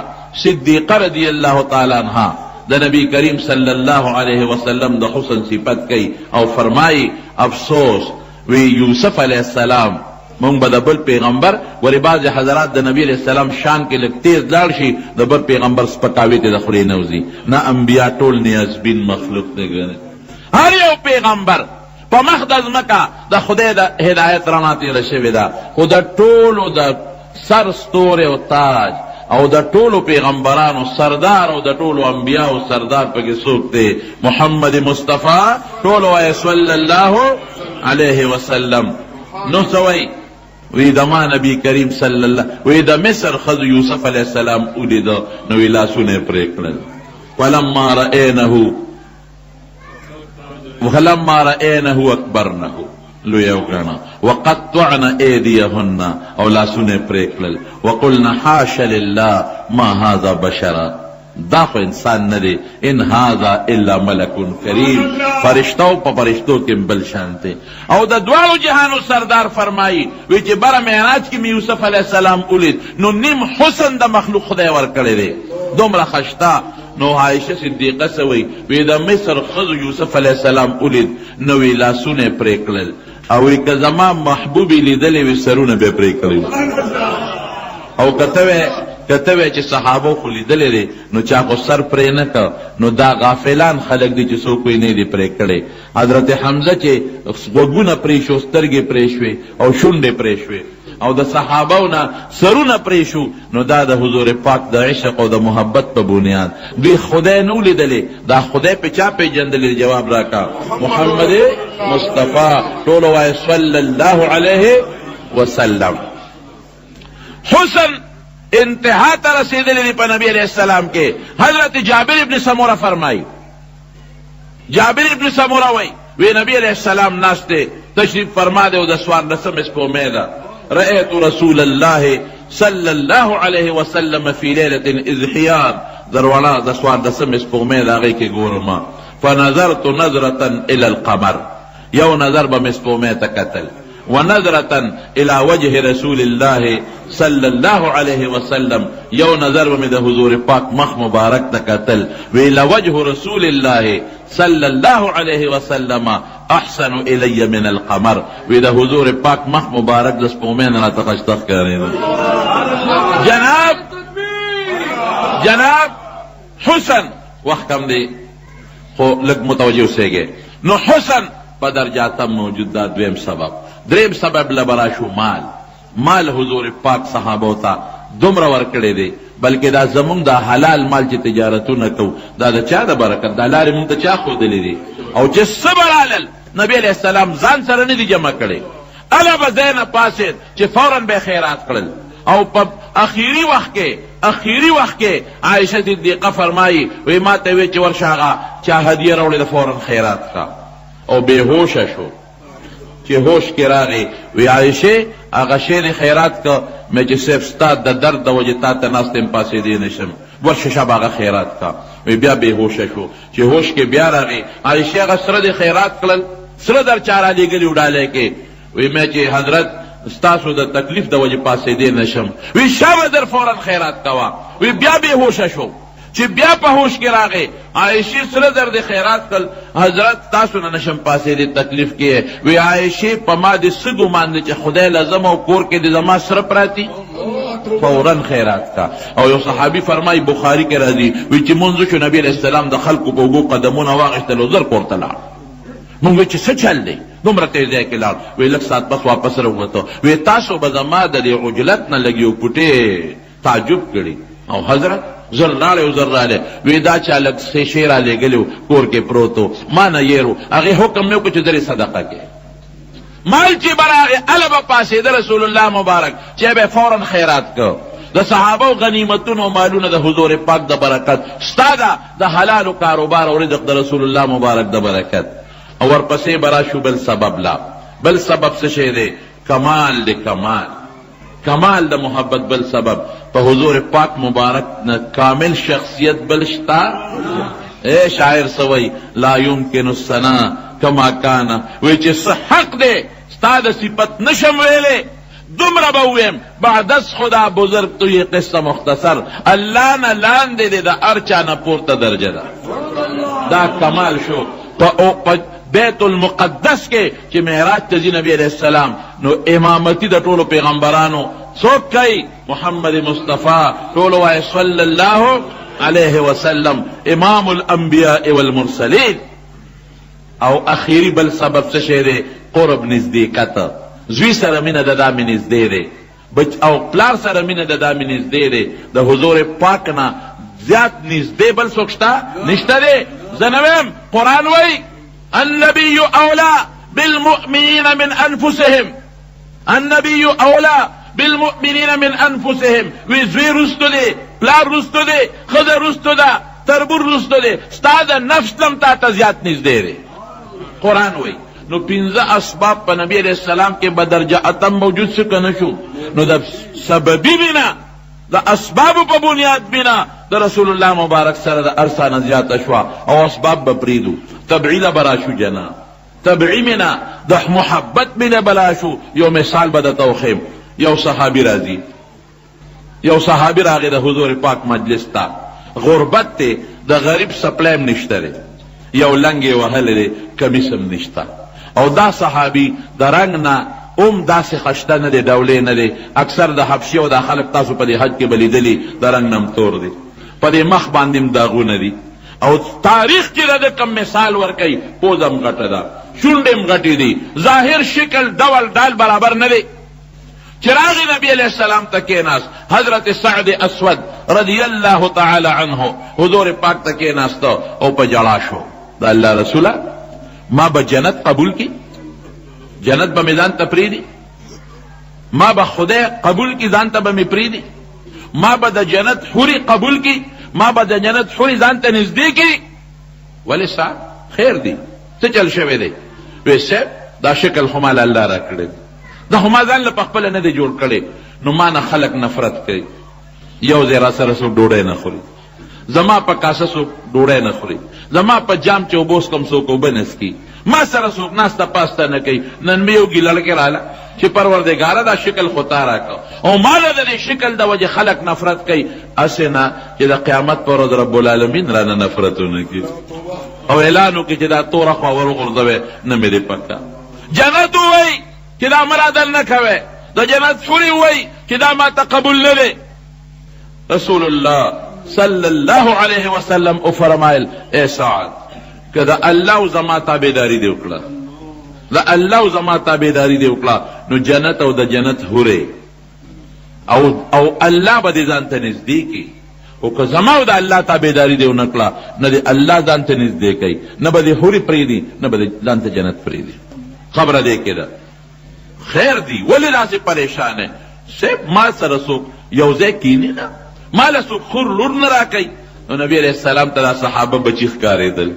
صدیقہ رضی اللہ تعالی عنہ د نبی کریم صلی اللہ علیہ وسلم د حسن صفت کئی او فرمائی افسوس وی یوسف علیہ السلام مونږ به د بل پیغمبر ورې بعضې حضرات د نبی علیہ السلام شان کې لږ تیز لاړ شي د بل پیغمبر سپکاوي ته د خولې نه وځي نه انبیا ټول نیازبین مخلوق دی ګڼي هر یو پیغمبر په مخ د ځمکه د خدای د هدایت رڼا تېره شوې ده خو د ټولو د سر ستوری او تاج او د ټولو پیغمبرانو سردار او د ټولو انبیاو سردار پکې څوک دی محمد مصطفی ټول وایي صلی الله علیه وسلم نو سوی وی د ما نبی کریم صلی الله وی د مصر ښځو یوسف علیه السلام ولیده نو وی لاسونه یې پرې کړل فلما رأینه اکبرنه لوی وګڼه وقطعن ایدیهن او لاسونه یې پرې کړل وقلن حاش لله ما هذا بشرا دا خو انسان نه دی ان هذا الا ملک کریم فرشتو په فرشتو کې بل شانته او د دواړو جهانو سردار فرمایي وی چې بره معراج کې مې یوسف علیه السلام ولید نو نیم حسن د مخلوق خدای ورکړی دی دومره خشتا نو عایشه صدیقه سوی وی د مصر ښځو یوسف علیه السلام ولید نو وی لاسونه یې پرې کړل او وی که زما محبوب یې لیدلی وي سرونه به یې پرې کړی او کته وی چې صحابو خو لیدلی دی نو چا خو سر پرې نه که نو دا غافلان خلک دي چې څوک یې نه دي پرې کړی حضرت حمزه چې غوږونه پرې شو سترګې پرې شوې او شونډې پرې شوې او د صحابو نه سرونه پرې شو نو دا د حضور پاک د عشق او د محبت په بنیاد دوی خدای نه ولیدلی دا خدای په چا پیژندلی جواب راکا محمد مصطفی ټول وایي صلی الله علیه وسلم حسن انتہا تا رسیدلی دی پا نبی علیہ السلام کے حضرت جابر ابن سمورہ فرمائی جابر ابن سمورہ وی نبی علیہ السلام ناستے تشریف فرما دے دا سوار نسم اس کو میدا رأیت رسول اللہ صلی اللہ علیہ وسلم فی لیلت اذحیان دروانا دا سوار نسم اس کو میدا غی کے گورما فنظرت نظرتا الى القمر یو نظر با مسپومیتا قتل ونظرة الى وجه رسول الله صلی اللہ علیہ وسلم یو نظر بمید حضور پاک مخ مبارک تکتل ویلا وجه رسول اللہ صلی اللہ علیہ وسلم احسن الی من القمر ویدا حضور پاک مخ مبارک دس پومین نا تخشتخ کرنے جناب حسن وقت کم دی خو لگ متوجہ سے گئے نو حسن پا درجاتا موجود دا دویم سبب دریم سبب لبراشو مال حضور پاک صحابو تا دومره ورکړی دی بلکې دا زمونږ دا حلال مال چې تجارتونه کو دا د چا د برکت دا لارې مونږ ته چا ښودلی دی او چې څه به رالل نبی علیه السلام ځان سره نه دي جمع کړی اله به ځای نه پاسېد چې فورا به خیرات کړل او په اخیری وخت کې عایشه صدیقه فرمایي وی ما ته وی چې ورشه هغه چا هدیه راوړې د فورا خیرات کا او بېهوشه شو چې هوش کې راغی وی عایشه هغه شی خیرات کا مې چې صرف ستا د درد د وجې تا ته ناست یم پاسېدی نشم ورشه شب هغه خیرات کا وی بیا بېهوشه شو چې هوش کې بیا راغی عایشه هغه سره د خیرات کړل سره در چا رالیږلي وډالی کې وی مې چې حضرت ستاسو د تکلیف د وجې پاسېدی نشم وی شابه در فورا خیرات کوا وی بیا بېهوشه شو چې بیا په هوش کې راغی عایشې سره در د خیرات کړل حضرت تاسو نه نشم پاسېدی تکلیف کې وی عایشې په ما د څه ګمان دی چې خدای لازم او کور کې د زما سره پراتی فورا خیرات کا او یو صحابي فرمای بخاری کې راځي وی چې منځ شو نبی علیہ السلام د خلکو په اوږو قدمونه واغېستل او زر کور ته لاړ مونږ چې څه چل دی دومره تیزی کې لاړ وی لږ ساعت پس واپس راووته وی تاسو به زما د دې عجلت نه لږ یو پوټې تعجب کړي او حضرت زر راړی او زر رالی وی دا چا لږ شی رالیږلی و کور کې پروت و ما نه یېرو هغې حکم مې وکړو چې درې صدقه کې مال چې به راغې هله به پاسېده رسول الله مبارک چې به فورا خیرات که د صحابو غنیمتونو مالونه د حضور پاک د برکت ستا د حلالو کاروبار او رزق د رسول الله مبارک د برکت او ورپسې به راشو بل سبب لا بل سبب څه شی دی کمال دی کمال د محبت بل سبب په حضور پاک مبارک نه کامل شخصیت بل شتا اے شاعر سوی لا یمکن الثنا کما کان وی چې څه حق دی ستا د صفت نشم ویلې دومره به وویم بعد از خدا بزرگ تو یې قصه مختصر الله نه لاندې دی د هر چا نه پورته درجه ده دا کمال شو په بیت المقدس کې چې معراج ته ځي نبی علیہ السلام نو امامتي د ټولو پیغمبرانو څوک کوي محمد مصطفی ټولو وایي صلی الله علیه وسلم امام الانبیاء والمرسلین او اخیری بل سبب څه شی دی قرب نزدېکت زوی سره مینه د دا مې نږدې دی او پلار سره مینه د دا مې نږدې دی د حضور پاک نه زیات نږدې بل څوک شته نشته دی زه نه ویم قرآن وایي النبي أولى بالمؤمنين من أنفسهم النبي أولى بالمؤمنين من أنفسهم وزوی رستو دی پلار رستو دی خزه رستو ده تربور رستو دی ستا د نفس لم تا ته زیات نږدې دی قرآن وایي نو پنځه اسباب په نبی علیہ السلام کې به درجه اتم موجود شو که نه شو نو د سببي بنا د اسبابو په بنیاد بنا د رسول الله مبارک سره د ارسانه زیاته شوه او اسباب به پریدو تبعی لبراشو جنا تبعی منا د محبت منا بلاشو یو مثال به درته وښیم یو صحابي راځي یو صحابي راغی د حضور پاک مجلس ته غربت دی د غریب سپلایم نشته دی یو لنګ یې وهلی دی کمیس هم نشته او دا صحابي د رنګ نه داسې خشته نه دی ډولې نه دی اکثر د حبشي او دا خلک تاسو په دې حج کې به لیدلي د رنګ نه هم تور دی په دې مخ باندې هم داغونه دي او تاریخ کې د کم مثال ورکوي پوزه هم غټه ده شونډې هم غټې دي ظاهر شکل ډول ډال برابر نه دی چې راغی نبی علیہ السلام ته کېناست حضرت سعد اسود رضی الله تعالی عنه حضور پاک ته کېناسته او په جړا شو د الله رسوله ما به جنت قبول کی جنت به مې ځان ته پرېږدي ما به خدای قبول کی ځان ته به مې پرېږدي ما به د جنت حوري قبول کی ما به د جنت حوري ځان ته نږدې کړي ولې صاحب خیر دی څه چل شوی دی وی صاحب دا شکل خو مال الله را کړی دا خو ما ځان له په خپله نه دی جوړ کړی نو ما نه خلک نفرت کوي یو ځای را سره څوک ډوډۍ نه خوري زما په کاسه څوک ډوډۍ نه خوري زما په جام چې اوبه څښم څوک اوبه نه څکي ما سره څوک ناسته پاسته نه کوي نن مې یو ګیلړکې راله چې پروردګاره دا شکل خو تا راکړه او ما له د دې شکل د وجې خلک نفرت کوي هسې نه چې د قیامت په ورځ رب العالمین رانه نفرتونه کوي او اعلان وکړي چې دا توره خوا ور وغورځوئ نه مې دې پکه جنت ووایي چې دا مرادل نه کوئ د جنت حوري ووایي چې دا ما ته قبول نه دی رسول الله صلی الله علیه وسلم او فرمایل ای سعد که د الله او زما تابعداري دې وکړه د الله او زما تابعداري دې وکړه نو جنت او د جنت حورې او الله به دې ځان ته نږدې کړي او که زما او د الله تابعداري دې ونه کړه نه دې الله ځان ته نږدې کوي نه به دې حورې پرېږدي نه به دې ځان ته جنت پرېږدي خبره دې کې ده خیر دی ولې داسې پریشان یې صاحب ما سره څوک یو ځای کیني نه ما له څوک خور لور نه راکوي نو نبي علیہ السلام ته دا صحابه بچي ښکارېدل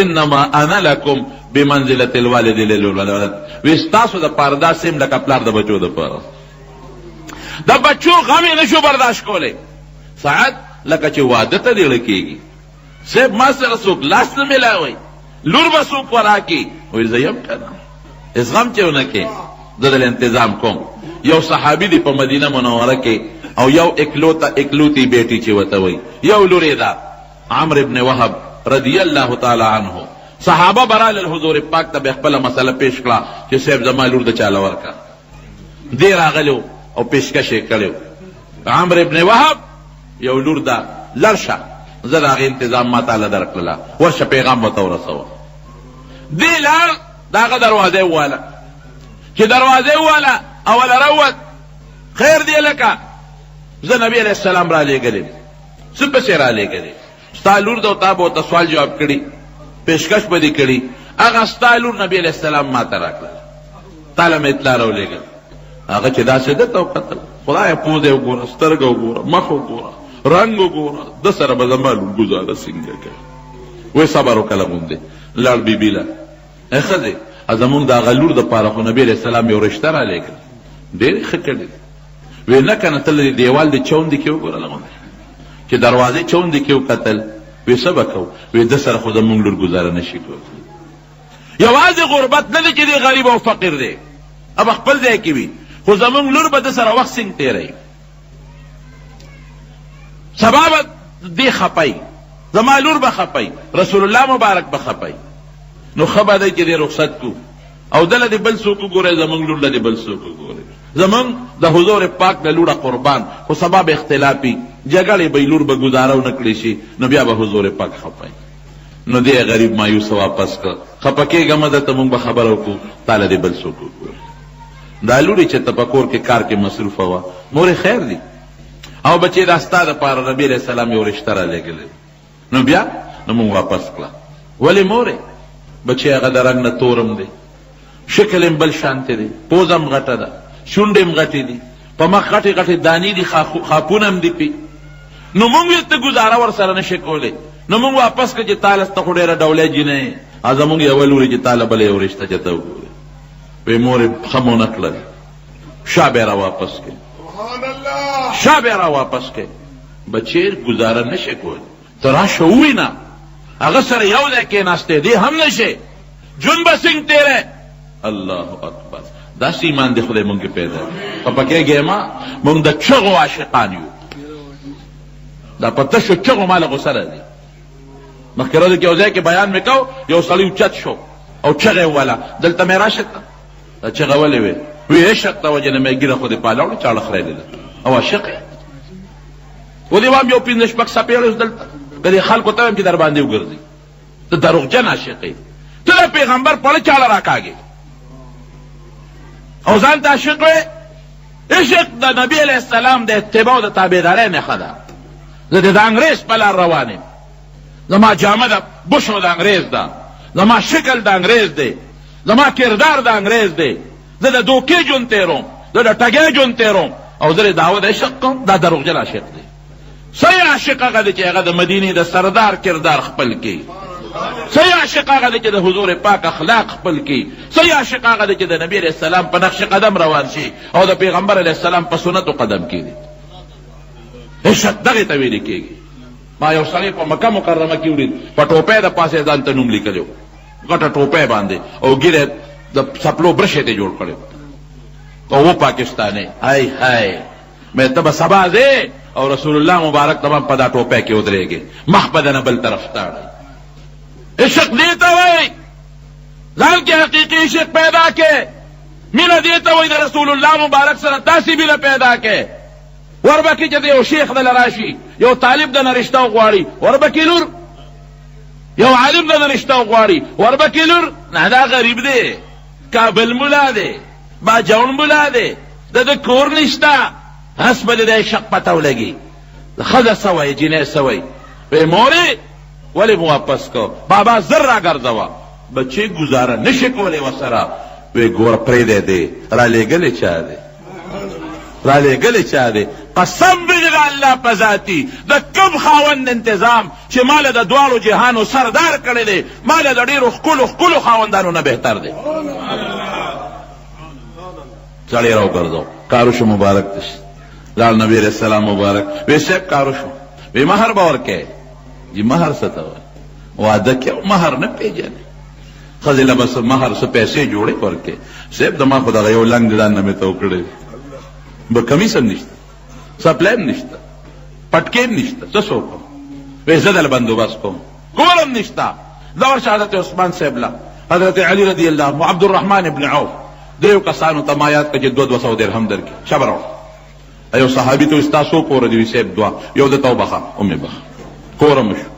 انما انا لکم بمنزلة الوالد للولد وی ستاسو د پاره دا سیم لکه پلار د بچو د پاره د بچو غم یې نشو برداشت کولی ساعت لکه چې واده ته دیړه کېږي صاحب ما سره څوک لاس نه میلاوئ لور به څوک وراکي وی زه یم که نه ازغم چې ونه کې زه دل انتظام کوم یو صحابي دی په مدینه منوره کې او یو اکلوتی بیٹی چې ورته وایي یو لور یې ده عمرو ابن وهب رضی الله تعالی عنه صحابه برال الحضور پاک ته به خپله مسله پیش کړه چې صاحب زما لور د چاله ورکه دې راغلو او پیشکش یې کړی عمرو ابن وهب یو لور ده لر شه زه د هغې انتظام ما تاله درکړله ورشه پیغام ورته ورسوه دې لاړ د هغه دروازه یې وواله چې دروازه یې وواله اوله روت خیر دی لکه زه نبی علیہ السلام را لېږلې څه پسې را لېږلې ستا لور ده او تا به ورته سوال جواب کړي پیشکش به دې کړي هغه ستا لور نبی علیہ السلام ما ته راکړه تا له مې اطلاع راولېږل هغه چې داسې ده ته وکتل خدایه پوزه وګوره سترګه وګوره مخ وګوره رنګ وګوره د سره به زما لور ګزاره څنګه کوي وایي صبر وکړه غوندې لاړ بیبي له ښځې زمونږ د هغه لور دپاره خو نبي علیہ السلام یو رشته را لېږل ډېرې ښه کړې وی نه که نه ته د دیوال د چوندې کې وګورله غوندې چې دروازې چوندې کې وکتل وی څه به کوو وی ده سره خو زمونږ لور ګزاره نه شي کولی یوازې غربت نه دی چې دی غریب او فقیر دی اب خپل ځای کې وي خو خو زمونږ لور به د سره وخت څنګه تېروي، سبا به دې خپی، زما لور به خپی، رسول الله مبارک به خپی. نو ښه به دی چې دې رخصت کو او دله دې بل څوک وګورئ، زمونږ لور له دې بل څوک وګورئ. زمونږ د حضور پاک له لوړه قربان، خو سبا به اختلافي جګړې به لور به ګزاره ونه کړی شي، نو بیا به حضور پاک خپی. نو دې غریب مایوسه واپس کړ، خپه کېږه مه درته مونږ به خبره وکړو، تاله دې بل څوک وګورئ. دا لورې چې ته په کور کې کار کې مصروفه وه، مورې خیر دی او بچې دا ستا دپاره نبي علیه السلام یو رشته رالیږلی، نو بیا نو مونږ واپس کړه. ولې مورې؟ بچې هغه د رنګ نه تورم دی، شکل هم بل شانتې دی، پوزه هم غټه ده، شونډې هم غټې دي، په مخ غټې غټې دانې دي، خاپونه هم دي پې. نو مونږ ته ګزاره ورسره نشي کولی، نو مونږ واپس کړه چې تاله سته خو ډېره ډولۍ جینۍ یې، زمونږ یوه لورې چې تاله بله یو رشته چې ته وګورې. وی مورې ښه مو نه کړل، شا بیا را واپس کړې، شا بیا را واپس کړې. بچې ګزاره نشي کولی، ته راشه ووینه هغه سره یو ځای کېناستې، دې هم نشې، ژوند به څنګه تېری. الله اکبر، داسې ایمان دی خدای مونږ کې پیدا کړي. خفه کېږې مه، مونږ د چغو عاشقان یو، دا په تشو چغو ماله غوسه راځي. مخکې ورځو کې یو ځای کې بیان مې کو، یو سړی اوچت شو او چغه یې ووله، دلته مې راشه ته دا چغه ولې وې؟ وی عشق ته وجه نه مې ږیره خو دې پاله وړه چاړه خریدې ده او عاشق یې. ودې وایم یو پنځه شپږ څپېړې اوس دلته که دې خلکو ته وایم چې در باندې وګرځي، ته دروغجن عاشق یې، ته د پیغمبر پړه چاړه راکاږې او ځان ته عاشق وې. عشق د نبي علیه السلام د اتباع او د تابعدارۍ نښه ده. زه د انګریز په لار روان یم، زما جامه د بشو د انګریز ده، زما شکل د انګریز دی، زما کردار د انګریز دی، زه د دوکې ژوند تېروم، زه د ټګۍ ژوند تېروم او زه د دعوت عشق کوم. دا دروغجن عاشق دی. صحیح عاشق هغه دی چې هغه د مدینې د سردار کردار خپل کړي، صحیح عاشق هغه دی چې د حضور پاک اخلاق خپل کړي، صحیح عاشق هغه دی چې د نبي علیه السلام په نقش قدم روان شي او د پیغمبر علیه السلام په سنتو قدم کېږدي. عشق دغې ته ویلې کېږي. ما یو سړی په مکه مکرمه کې ولید، په ټوپۍ د پاسه ځان ته نوم لیکلی و، غټه ټوپۍ باندې او ږیره د څپلو برش یې ته جوړ کړی او و پاکستانی. هی هی مې ته به سبا ځې او رسول الله مبارک ته به په دا ټوپۍ کې ودرېږې، مخ به دنه بل طرف تاړی. عشق دې ته وایي ځان کې حقیقي عشق پیدا کې، مینه دې ته وایي د رسول الله مبارک سره داسې مینه پیدا کې. وربکې چې د یو شیخ دله راشي، یو طالب دنه رشته وغواړي، وربکې لور، یو عالم دنه رشته وغواړي، وربکې لور. نه دا غریب دی، کابل ملا دی، باجوړ ملا دی، د کور نشته، هس به د عشق پته ولګي. ښځه څه وایي، جینۍ څه وایي؟ وی مورې ولې مو واپس کو؟ بابا زر راګرځوه، بچې ګزاره نشي کولی ورسره. وی ګوره پرېږدی دی، رالیږلی چا دی، رالیږلی چا دی؟ قسم به د الله په ذاتي د کوم خاوند انتظام چې ماله د دواړو جهانو سردار کړی دی، ماله د ډېرو ښکلو ښکلو خاوندانو نه بهتر دی. سړی راوګرځو، کارو شو مبارک دي، لاړ نبي علیه السلام مبارک. وی صاحب کارو شو، وی مهر به ورکوې؟ جی مهر څه ته وایي؟ واده کې مهر نه پېژنې، ښځې له بس مهر څه پیسې جوړې ورکوې. صاحب دما خو دغه یو لنګ ځان نه مې ته وکړی، به کمیس هم نشته، سپلی هم نشته، پټکې هم نشته، څه څه وکړم؟ وی زه دله بندوبست کوم، کور هم نشته. زه ورشه حضرت عثمان صاحب له، حضرت علي رضی الله عنه، عبدالرحمن ابن عوف، دریو کسانو ته ما یاد کړه چې 200 درهم درکړي. شبه راوړه. یو صحابي ته ستا څو کوره دي؟ وي صاحب دوه، یو ده ته وبخه، ومې بخه، کوره مو شو.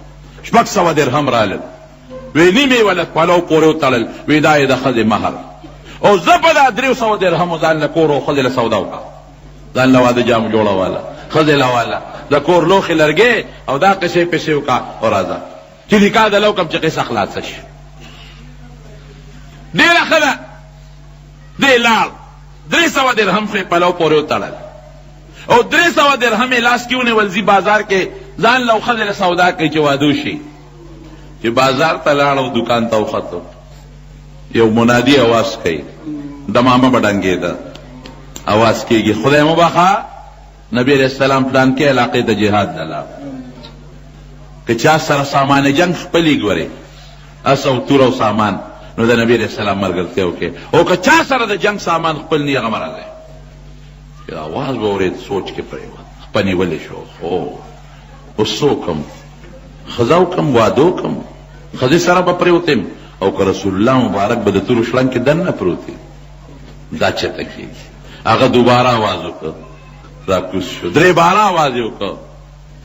600 درهم رالل، وی نیمې ولت پلو پورې وتړل، وی دا یې د ښځې مهر. او زه په دا 300 درهمو ځان له کور او ښځې له سودا وکړه، ځان له واده جام جوړواله، ښځې له واله د کور لوښې لرګې او دا قصې پسې وکړه او راځه چې نکاح دله وکړم چې قصه خلاصه شي. ډېره ښه ده. دې لاړ، 300 درهم خو یې پلو پورې وتړل او 300 درهم یې لاس کې ونیول، ځي بازار کې ځان له ښځې له سودا کوي چې واده وشي. چې بازار ته لاړ او دکان ته وختو، یو منادي اواز کوي، دمامه به ډنګېده، اواز کېږي خدای مو بخه نبی علیہ السلام پلان کې علاقې ته جهاد دلا، که چا سره سامان جنگ خپلې ګورې، اس او تور او سامان، نو د نبی علیہ السلام ملګرتیا وکړې. او که چا سره د جنگ سامان خپل نه، هغه مه راځئ، چې آواز به اورېد سوچ کې پرېوت خپه نیولی شو اوس څه وکړم ښځه وکړم واده وکړم ښځې سره به پرېوتم او که رسول الله مبارک به د تورو شړنګ کې دننه پروت وي دا چېرته کېږي هغه دوباره آواز وکړ راکوز شو درې باره آواز یې وکړ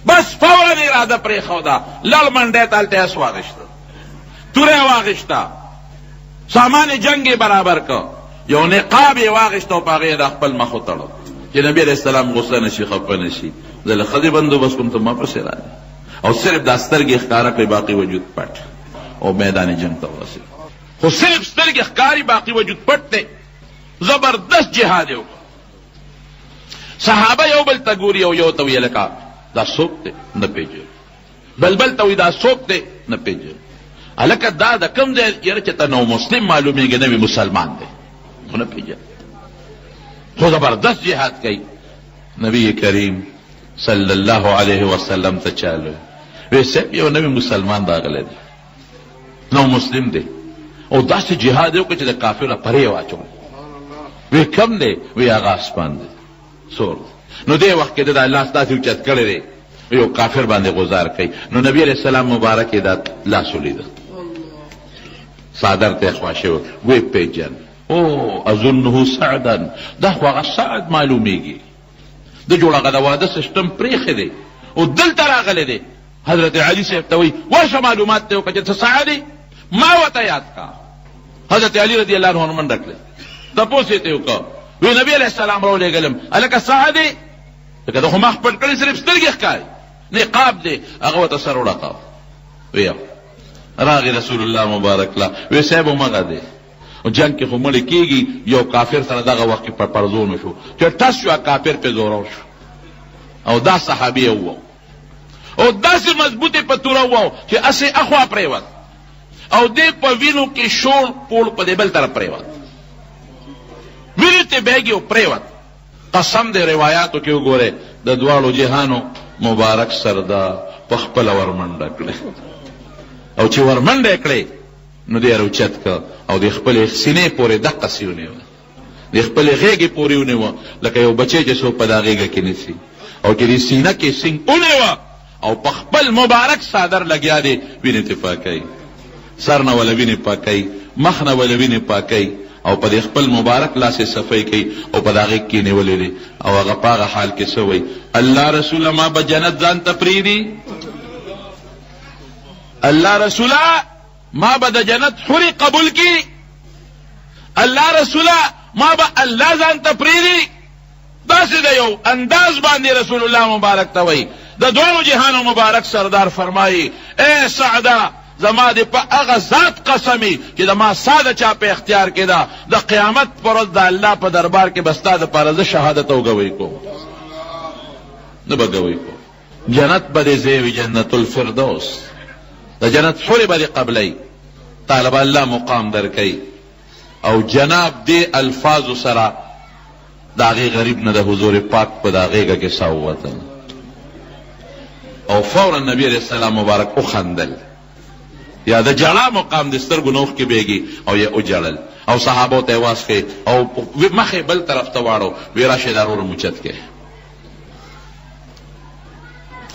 بس فورا اراده پرېښوده لړ منډی ته هلته اس واغېشته توره یې واغېشته سامان جنگ یې برابر که یو نقاب یې واغېشته او په هغې یې د خپل مخ وتړه چې نبي علیه السلام غصه نه شي خفه نه شي زه له ښځې بندوبست کوم ته ما پسې راځي او صرف دا سترګې ښکاره کړئ باقي وجود پټ او میدان جنگ ته ورسېد خو صرف سترګې ښکاري باقي وجود پټ دی زبردست جهاد یې وکړ صحابه یو بل ته ګوري او یو ته ویې لکه دا څوک دی نه پېژني بل بل ته وایي دا څوک دی نه پېژني هلکه دا د کوم دی یاره چې ته نو مسلم معلومېږي نوی مسلمان دی خو نه پېژني خو زبردست جهاد کوي نبی کریم صلی الله علیه وسلم ته چالو وی صاحب یو نوی مسلمان راغلی دی نو مسلم دی او داسې جهاد یې وکړه چې د کافره پرې یې واچولی وی کم دی وی هغه اسمان دی سور نو دې وخت کې د الله ستاسې اوچت کړی دی یو کافر باندې غزار کوي نو نبی علیه السلام مبارک یې دا لاس ولیده څادر ته یې خوا شوی وی پیژن اظنه سعدا دا خو هغه سعد معلومیږي د جوړ هغه د واده سیسټم پرېښی دی او دلته راغلی دی حضرت علي صاحب ته وایي ورشه معلومات ته وکړه چې ته سعد یې ما ورته یاد کا حضرت علي رضی الله عنه منډه کړې تپوس یې ته وکړه وی نبی علیه السلام راولېږلم هلکه سعد یې لکه د خو مخ پټ کړی صرف سترګې ښکاري نقاب دی هغه ورته سر وړقاو وی راغی رسول الله مبارک له وی صاحب همغه دی او جنگ کې خو مړی کېږي یو کافر سره دغه وخت کې پرزونه شو چې ټس شو کافر پې زورو شو او دا صحابي یې ووو او داسې مضبوط یې په توره ووو چې اسې اخوا پرېوت او دې په وینو کې شوړ پوړ په دې بل طرف پرېوت وینې ته بیګي او پرېوت قسم دې روایاتو کې وګورئ د دواړو جهانو مبارک سردار په خپله ورمنډه کړې او چې ورمنډه یې کړې نو دی راوچت که او د خپلې سینې پورې دقسې ونیوه د خپلې غېږې پورې ونیوه لکه یو بچی چې څوک په دا غېږه کې نیسي او چې د سینه کې سینګ ونیوه او په خپل مبارک څادر لګیا دی وینې ته پاکوي سر نه وله وینې پاکوي مخ نه وله وینې پاکوي او په د خپل مبارک لاس یې صفی کوي او په دا غېږ کې نیولې دی او هغه په هغه حال کې څه وایي الله رسوله ما به جنت ځان ته پرېږدي الله رسوله ما به د جنت حورې قبول کی الله رسوله ما به الله ځان ته پرېږدي داسې د یو انداز باندې رسول الله مبارک ته وایي د دواړو جهانو مبارک سردار فرمایي ای سعده زما دې په هغه ذات قسمي چې د ما سا د چا په اختیار کې ده د قیامت پر ورځ د الله په دربار کې به ستا دپاره زه شهادت او ګوی کوم نه به ګوی کوم جنت به دې ځای وي جنت الفردوس د جنت حورې به دې قبلی طالب الله مقام درکوي او جناب دې الفاظو سره د هغې غریب نه د حضور پاک په دا غېږه کې سا ووتل او فورا نبی علیه السلام مبارک وخندل یا د جړا مقام د سترګو نوخ کې بیږي او یې وجړل او صحابو ته یې واسکې او مخې بل طرف ته واړو وی راشئ دا روره موچت کې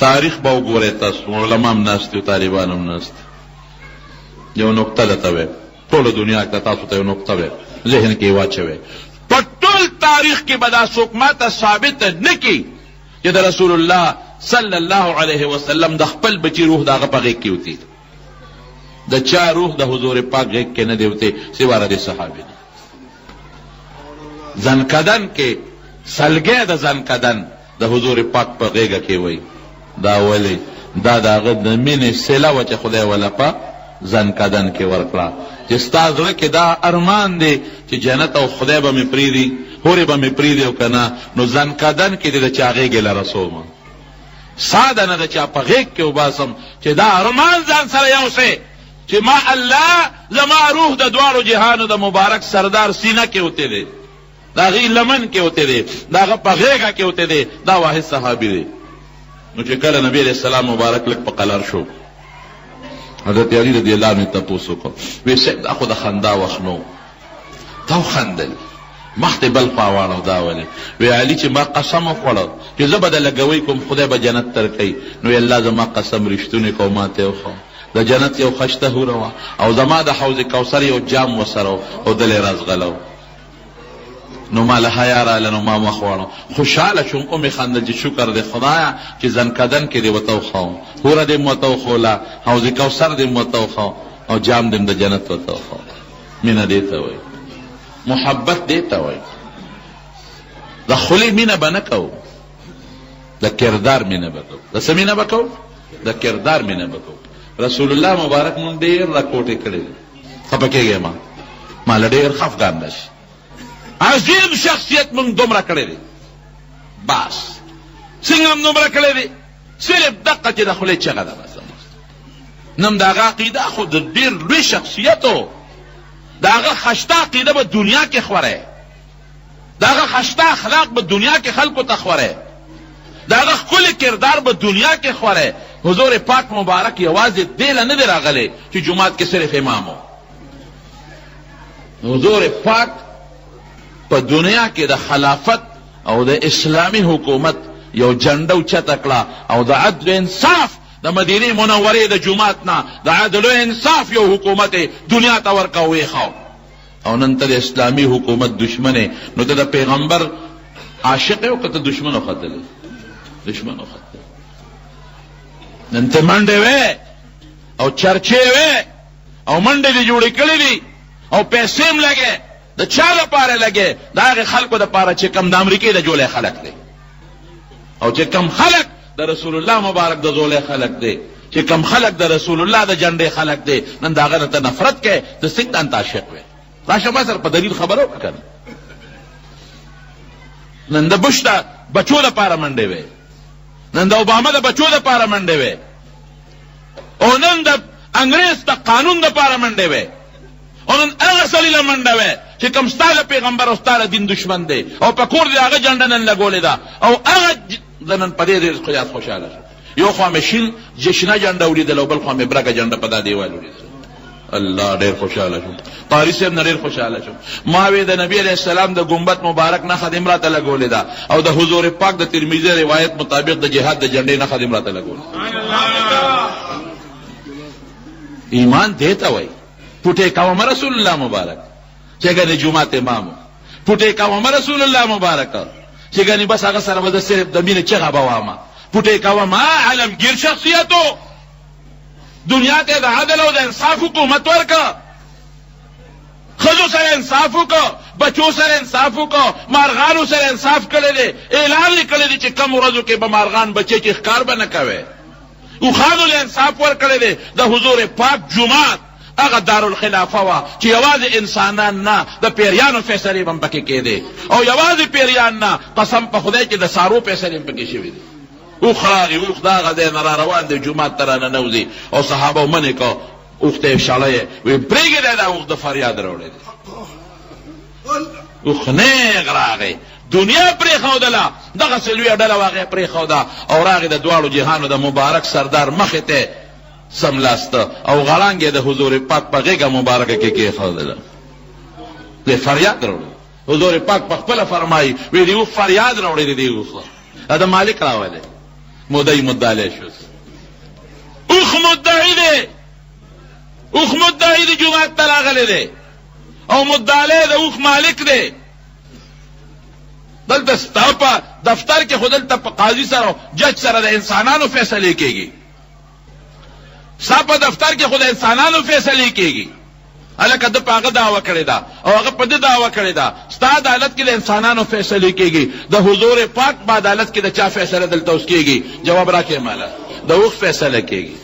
تاریخ به وګورئ تاسو علما هم ناست دي طالبان هم ناست یو نقطه درته ویم ټوله دنیا کې تاسو ته یو نقطه ویم ذهن کې یې واچوئ په ټول تاریخ کې به دا څوک ماته ثابت نه کړي چې د رسول الله صلی الله علیه وسلم د خپل بچي روح د هغه په غېږ کې وتی د چا روح د حضور پاک غېږ کې نه دی وتی سوا د صحابي نه زنکدن کې سلګۍ د زنکدن د حضور پاک په غېږه کې وی دا ولې دا د هغه د مینې صله وه چې خدای وله په زنکدن کې ورکړه چې ستا زړه کې دا ارمان دی چې جنت او خدای به مې پرېږدي هورې به مې پرېږدي او که نه نو زنکدن کې دې د چا غېږې له رسومه ساده نه د چا په غېږ کې وباسم چې دا ارمان ځان سره یوسې چې ما الله زما روح د دواړو جهانو د مبارک سردار سینه کې وتی دی د هغې لمن کې وتی دی د هغه په غېږه کې وتی دی دا واحد صحابي دی نو چې کله نبی علیه السلام مبارک لږ په قلر شو حضرت علی رضی الله عنه تپوس وکړ وی صاحب دا خو د خندا وخت نو تا وخندل مخ ته بل خوا واړو دا ولې وی علي چې ما قسم وخوړو چې زه به د لګوي کوم خدای به جنت درکوي نو الله زما قسم رښتونی کو ماته وخو د جنت یو خشته هوره وه او زما د حوض کوثر یو جام وسره او دلې رازغلو نو ما له حیا راله نو ما مخ واړو خوشحاله شوم او مې خندل چې شکر دی خدایه چې زنکدن کې دې ورته وښاو هوره دې مې ورته وښوله حوض کوثر دې مې ورته وښاو او جام دې د جنت ورته وښاو مینه دې ته وایي محبت دې ته وایي د خولې مینه به نه کوو د کردار مینه به کوو د څه مینه به کوو د کردار مینه به کوو رسول الله مبارک مونږ ډېر راکوټې کړې دي خفه کېږې ما له ډېر خفګان ده شي عظیم شخصیت مونږ دومره کړی دی بس څنګه هم دومره کړی دی صرف دقه چې د خولې چغه ده بس نم د هغه عقیده خو د ډېر لوی شخصیت و د هغه خشته عقیده به دنیا کې خوره د هغه خشته اخلاق به دنیا کې خلکو ته خوره د هغه ښکلی کردار به دنیا کې خوره حضور پاک مبارک یوازې دې له نه دی راغلی چې جومات کې صرف امام و حضور پاک په دنیا کې د خلافت او د اسلامي حکومت یو جنډه اوچته کړه او د عدل و انصاف د مدینې منورې د جومات نه د عدل و انصاف یو حکومت دنیا ته ورکه ویښاو او نن ته د اسلامي حکومت دشمن نو ته د پیغمبر عاشق او که ته دشمن وختلی دشمن وختلی نن ته منډې وې او چرچې وې او منډې دې جوړې کړې دي او پیسې هم لګې د چا لپاره لګې د هغې خلکو دپاره چې کم د امریکې د جولی خلک دی او چې کم خلک د رسول الله مبارک د زولی خلک دی چې کم خلک د رسول الله د جنډې خلک دی نن د هغه نه ته نفرت کوې ته څنګه انت عاشق وې راشه ما سره په دلیل خبره وکړه که نه نن د بش د بچو دپاره منډې وې نن د اوباما د بچو دپاره منډې وې او نن د انګریز د قانون دپاره منډې وې او نن هغه سړي له منډه وې چې کوم ستا له پیغمبر او ستا له دین دشمن دی او په کور د هغه جنډه نن لګولې ده او هغه زه نن په دې ډېر زیات خوشحاله شم یو خوا مې شین جشنه جنډه ولیدل او بل خوا مې برګه جنډه په دا دیوال ولیدل الله ډېر خوشحاله شم قاري صاحب نه ډېر خوشحاله شم ما وې د نبي علیه السلام د ګمبد مبارک نښه دې مراته لګولې ده او د حضور پاک د ترمذي روایت مطابق د جهاد د جنډې نښه دې مراته لګولې ایمان دې ته وایي پوټې کوم رسول الله مبارک چې ګنې جومات امام پوټې کوم رسول الله مبارک چې ګنې بس هغه سره به د صرف د مینې چغه به وامه پوټې کوم علمگیر شخصیتو دنیا ته د عدل او د انصاف حکومت ورکړه ښځو سره انصاف وکړه بچو سره انصاف وکړه مارغانو سره انصاف کړی دی اعلان یې کړی دی چې کم ورځو کې به مارغان بچې چې ښکار به نه کوی اوښانو له انصاف ورکړی دی د حضور پاک جومات هغه دارالخلافه وه چې یوازې انسانان نه د پیریانو فیصلې به هم پکې کېدې او یوازې پیریان نه قسم په خدای چې د سارو فیصلې هم پکې شوي دي اوښ راغی اوښ د هغه ځای نه را روان دی جومات ته راننوځي او صحابه منې که اوښ ته یې شړی وی پرېږدی دا اوښ د فریاد راوړی دی اوښ نیغ راغی دنیا پرېښودله دغسې لویه ډله وه هغې پرېښوده او راغی د دواړو جهانو د مبارک سردار مخې ته سملاسته او غړانګې د حضور پاک په غېږه مبارکه کې کېښودله دی فریاد راوړی حضور پاک په خپله فرمایي وی دی اوښ فریاد راوړی دی دی اوښ د مالک راولی مدعی مدعی شو اوښ مدعی دی اوښ مدعی دی جومات ته راغلی دی او مدعی د اوښ مالک دی دلته ستا په دفتر کې خو دلته په قاضي سره جج سره د انسانانو فیصلې کېږي ستا په دفتر کې خو د انسانانو فیصلې کېږي هلکه ده په هغه دعوه کړې ده او هغه په ده دعوه کړې ده ستا عدالت کې د انسانانو فیصلې کېږي د حضور پاک په عدالت کې د چا فیصله دلته اوس کېږي جواب راکړې ماله د اوښ فیصله کېږي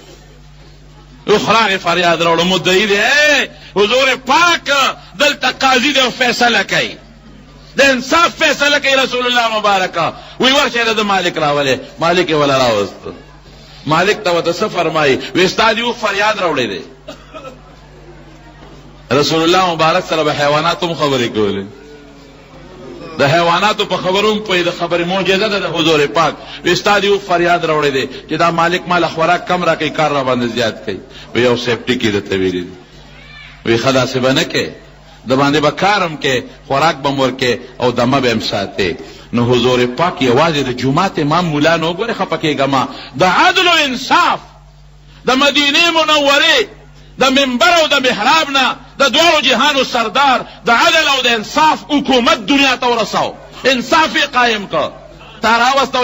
اوښ راغې فریاد راوړه مدعي دی حضور پاک دلته قاضي دی او فیصله کوي د انصاف فیصله کوي رسول الله مبارکه وی ورشه د مالک راولې مالک یې ولا راوسته مالک ته ورته څه فرمایي وی ستا دې اوښ فریاد راوړی دی رسول الله مبارک سره به حیواناتو هم خبرې کولې د حیواناتو په خبرو هم پوهېده خبرې معجزه ده د حضور پاک وی ستا دې اوښ فریاد راوړی دی چې دا مالک ماله خوراک کم راکوي کار را باندې زیات کوي وی یو سیفټي کې درته ویلي دي وی ښه داسې به نه کوې د باندې به کارم کې، خوراک به م ورکې او دمه به م ساتې. نو حضور پاک یوازې د جومات امام مولا نه وګورې خفه کېږم، د عدل و انصاف د مدینې منورې د منبر او د محراب نه د دواړو جهانو سردار د عدل او د انصاف حکومت دنیا ته ورساو، انصاف یې قایم که. تا راوسته